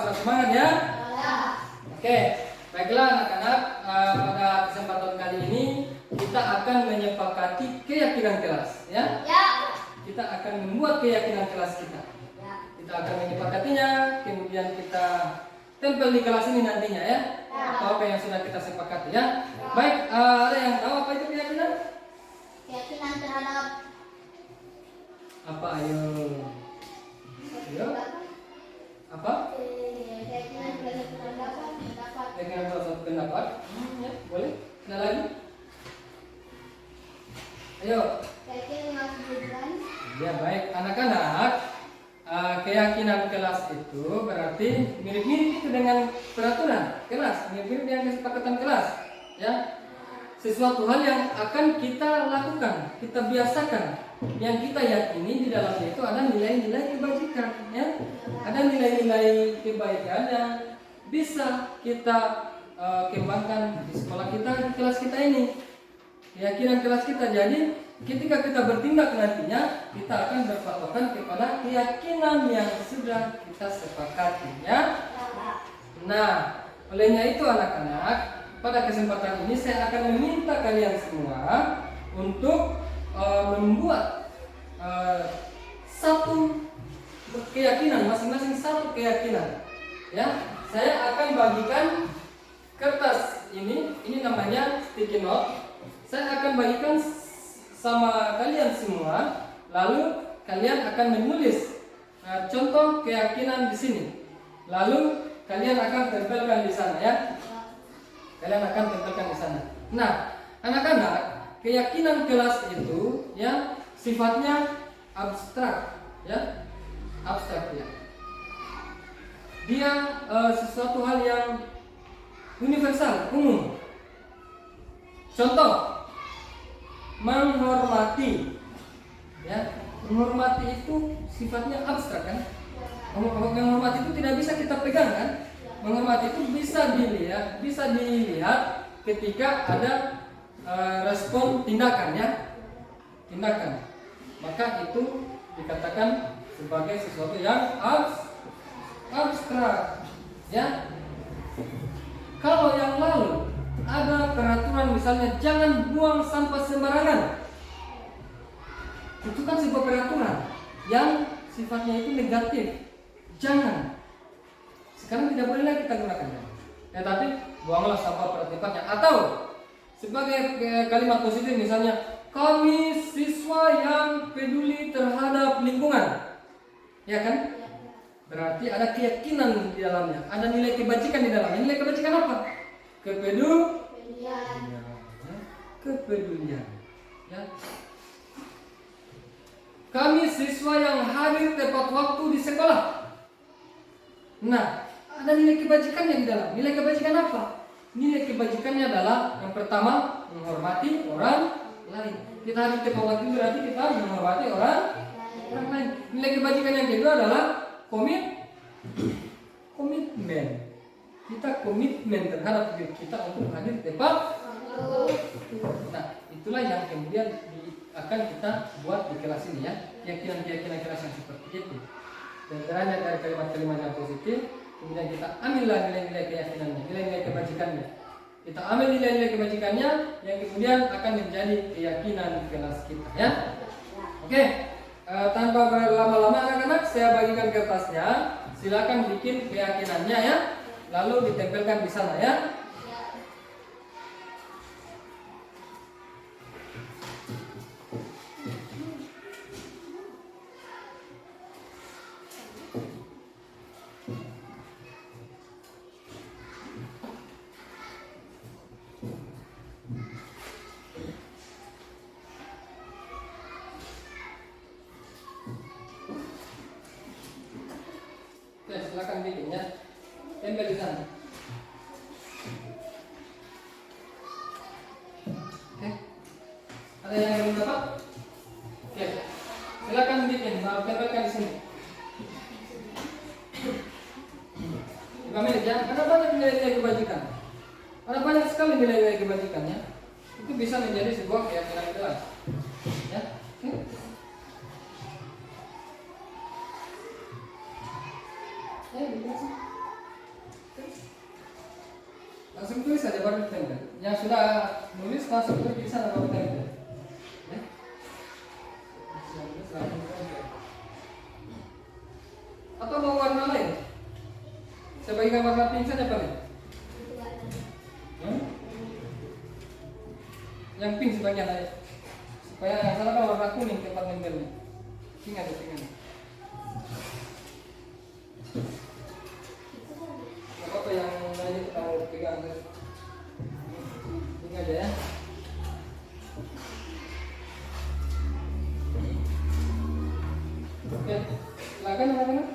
sudah semangat ya? Oke, baiklah anak-anak, pada kesempatan kali ini kita akan menyepakati keyakinan kelas ya. Kita akan membuat keyakinan kelas kita. Kita akan menyepakatinya, kemudian kita tempel di kelas ini nantinya ya. Apa yang sudah kita sepakati ya. Baik, ada yang tahu apa itu keyakinan? Keyakinan terhadap Apa ayo? Ayo. Apa? keyakinan terhadap pendapat. Keyakinan salah satu pendapat. Ya, boleh. Ada lagi? Ayo. Keyakinan yang harus diberani. Ya baik, anak-anak. Keyakinan kelas itu berarti mirip-mirip itu dengan peraturan kelas, mirip-mirip dengan kesepakatan kelas, ya. Sesuatu hal yang akan kita lakukan, kita biasakan, yang kita yakini di dalamnya itu ada nilai-nilai kebajikan, ya. Ada nilai-nilai kebaikan yang bisa kita kembangkan di sekolah kita, di kelas kita ini. Keyakinan kelas kita. Jadi ketika kita bertindak nantinya, kita akan berpatokan kepada keyakinan yang sudah kita sepakati, ya. Nah, olehnya itu anak-anak, pada kesempatan ini saya akan meminta kalian semua untuk membuat satu keyakinan, masing-masing satu keyakinan, ya. Saya akan bagikan kertas ini namanya sticky note. Saya akan bagikan sama kalian semua, lalu kalian akan menulis contoh keyakinan di sini. Lalu kalian akan tempelkan di sana, ya. Kalian akan tempelkan di sana. Nah, anak-anak, keyakinan kelas itu ya sifatnya abstrak, ya. Abstrak ya. Dia sesuatu hal yang universal, umum. Contoh, menghormati, ya. Menghormati itu sifatnya abstrak kan. Menghormati itu tidak bisa kita pegang kan. Menghormati itu bisa dilihat ketika ada respon tindakan, ya. Tindakan, maka itu dikatakan sebagai sesuatu yang abstrak, ya. Kalau yang lalu ada peraturan misalnya jangan buang sampah sembarangan, itu kan sebuah peraturan yang sifatnya itu negatif. Jangan. Sekarang tidak boleh lagi kita gunakannya. Ya, tapi buanglah sampah pada tempatnya. Atau sebagai kalimat positif misalnya, kami siswa yang peduli terhadap lingkungan. Ya kan? Berarti ada keyakinan di dalamnya, ada nilai kebajikan di dalamnya. Nilai kebajikan apa? Kepedulian. Ya. Kami siswa yang hadir tepat waktu di sekolah. Nah, ada nilai kebajikannya di dalam. Nilai kebajikan apa? Nilai kebajikannya adalah yang pertama, menghormati orang lain. Kita hadir tepat waktu berarti kita menghormati orang lain. Nilai kebajikan yang kedua adalah komitmen. Kita komitmen terhadap diri kita untuk hadir tepat. Nah, itulah yang kemudian akan kita buat di kelas ini, ya. Keyakinan kelas yang seperti itu. Dan caranya dari kalimat-kalimat yang positif, kemudian kita ambillah nilai-nilai keyakinannya, nilai-nilai kebajikannya. Kita ambil nilai-nilai kebajikannya yang kemudian akan menjadi keyakinan kelas kita, ya. Oke, tanpa berlama-lama anak-anak, saya bagikan kertasnya. Silakan bikin keyakinannya, ya. Lalu ditempelkan di sana, ya. Oke, silakan bikin, ya. Tempel di sana. Oke. Ada yang belum dapat? Oke. Silakan bikin, baru tempelkan di sini. 5 menit, ya. Ada banyak nilai-nilai kebajikan. Ada banyak sekali nilai-nilai kebajikannya. Itu bisa menjadi sebuah keyakinan kelas. Ya. Oke. Ya, bikin sih. Langsung tulis saja baru ditempel. Yang sudah nulis langsung tulis di sana baru tempel. Ya. Langsung tempel. Atau mau warna lain? Sebagai warna pink saja paling. Yang pink sebagian aja. Supaya yang sana kan warna kuning tempat nempelnya. Pink aja, pink aja. Apa yang lain kita mau pegang? Pink aja ya. Oke, silakan teman-teman.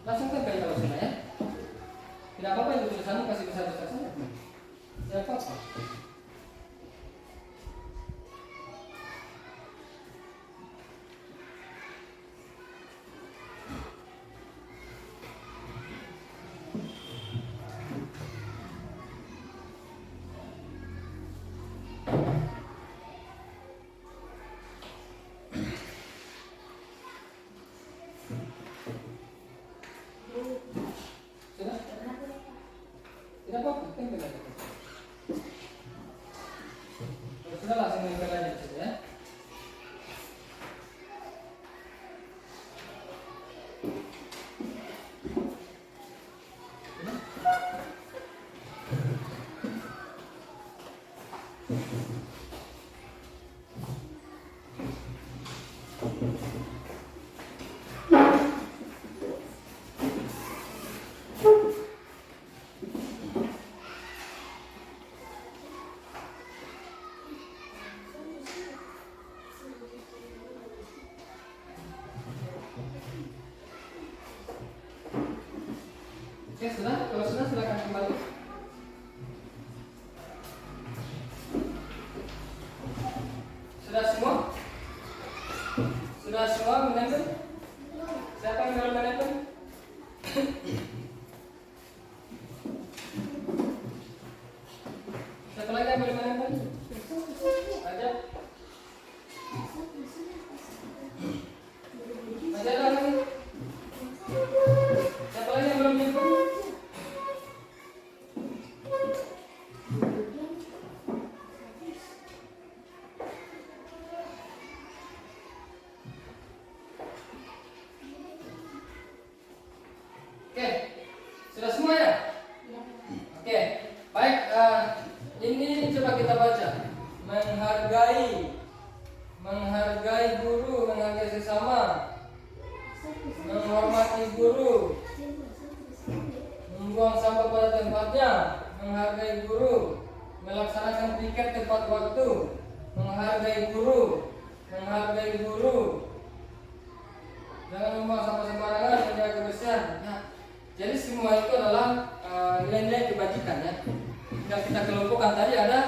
Langsung tempel kalau sana ya. Tidak apa-apa itu tulisanmu kasih besar-besar saja. Tidak apa-apa. Sudah? Tidak apa-apa, tempel aja. Sudah langsung tempel aja di situ ya. Oke, sudah? Kalau sudah silakan kembali. Sudah semua? Sudah semua menempel? Siapa yang belum menempel? Siapa lagi yang belum menempel? Aja. Aja lagi. Siapa lagi yang belum menempel? Oke, sudah semua ya? Oke, baik. Ini coba kita baca. Menghargai guru, menghargai sesama, menghormati guru, membuang sampah pada tempatnya, menghargai guru, melaksanakan piket tepat waktu, menghargai guru, jangan membuang sampah sembarangan, menjaga kebersihan. Ya. Jadi semua itu adalah nilai-nilai kebajikan ya. Yang kita kelompokkan tadi ada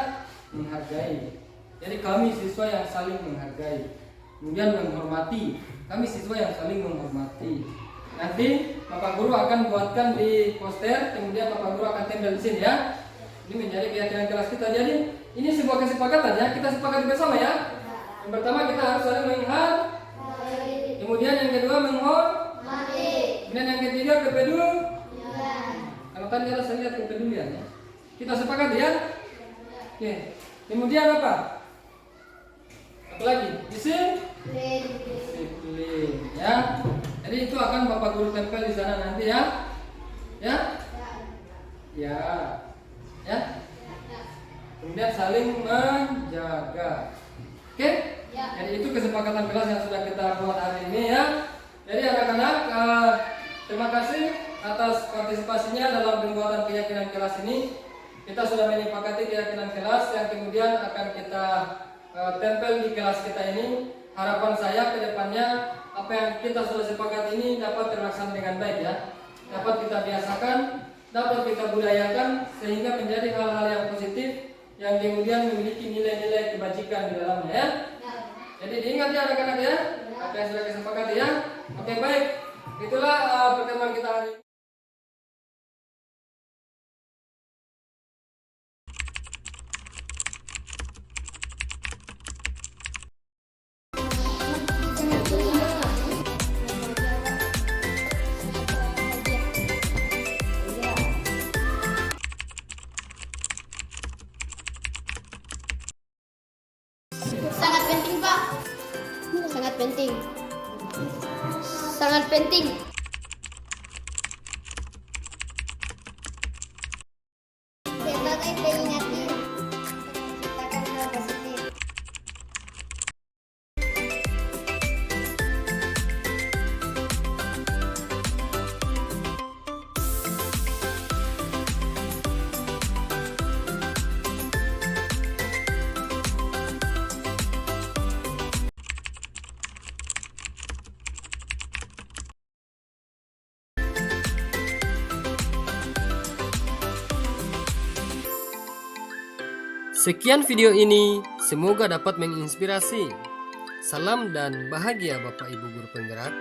menghargai. Jadi kami siswa yang saling menghargai. Kemudian menghormati. Kami siswa yang saling menghormati. Nanti Bapak Guru akan buatkan di poster, kemudian Bapak Guru akan tempel di sini ya. Ini menjadi keyakinan kelas kita. Jadi ini sebuah kesepakatan ya. Kita sepakati bersama ya. Yang pertama kita harus saling menghargai. Kemudian yang kedua menghormati. Kemudian yang ketiga kepedulian. Kalau tadi ada saya lihat kepedulian ya. Kita sepakati ya. Oke. Kemudian apa? Apalagi? Disiplin ya. Jadi itu akan Bapak Guru tempel di sana nanti ya. Ya? Ya. Ya. Kemudian saling menjaga. Oke? Ya. Jadi itu kesepakatan kelas yang sudah kita buat hari ini ya. Jadi anak-anak terima kasih atas partisipasinya dalam pembuatan keyakinan kelas ini. Kita sudah menyepakati keyakinan kelas yang kemudian akan kita tempel di kelas kita ini. Harapan saya ke depannya apa yang kita sudah sepakat ini dapat terlaksana dengan baik ya. Dapat kita biasakan, dapat kita budayakan sehingga menjadi hal-hal yang positif yang kemudian memiliki nilai-nilai kebajikan di dalamnya ya. Jadi diingat ya anak-anak ya, apa yang sudah disepakati ya. Oke baik, itulah pertemuan kita hari ini. Sangat penting, Pak. Sangat penting. Sangat penting. Sebagai peringatan, menciptakan hal positif. Sekian video ini, semoga dapat menginspirasi. Salam dan bahagia Bapak Ibu Guru Penggerak.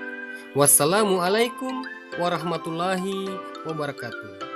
Wassalamualaikum warahmatullahi wabarakatuh.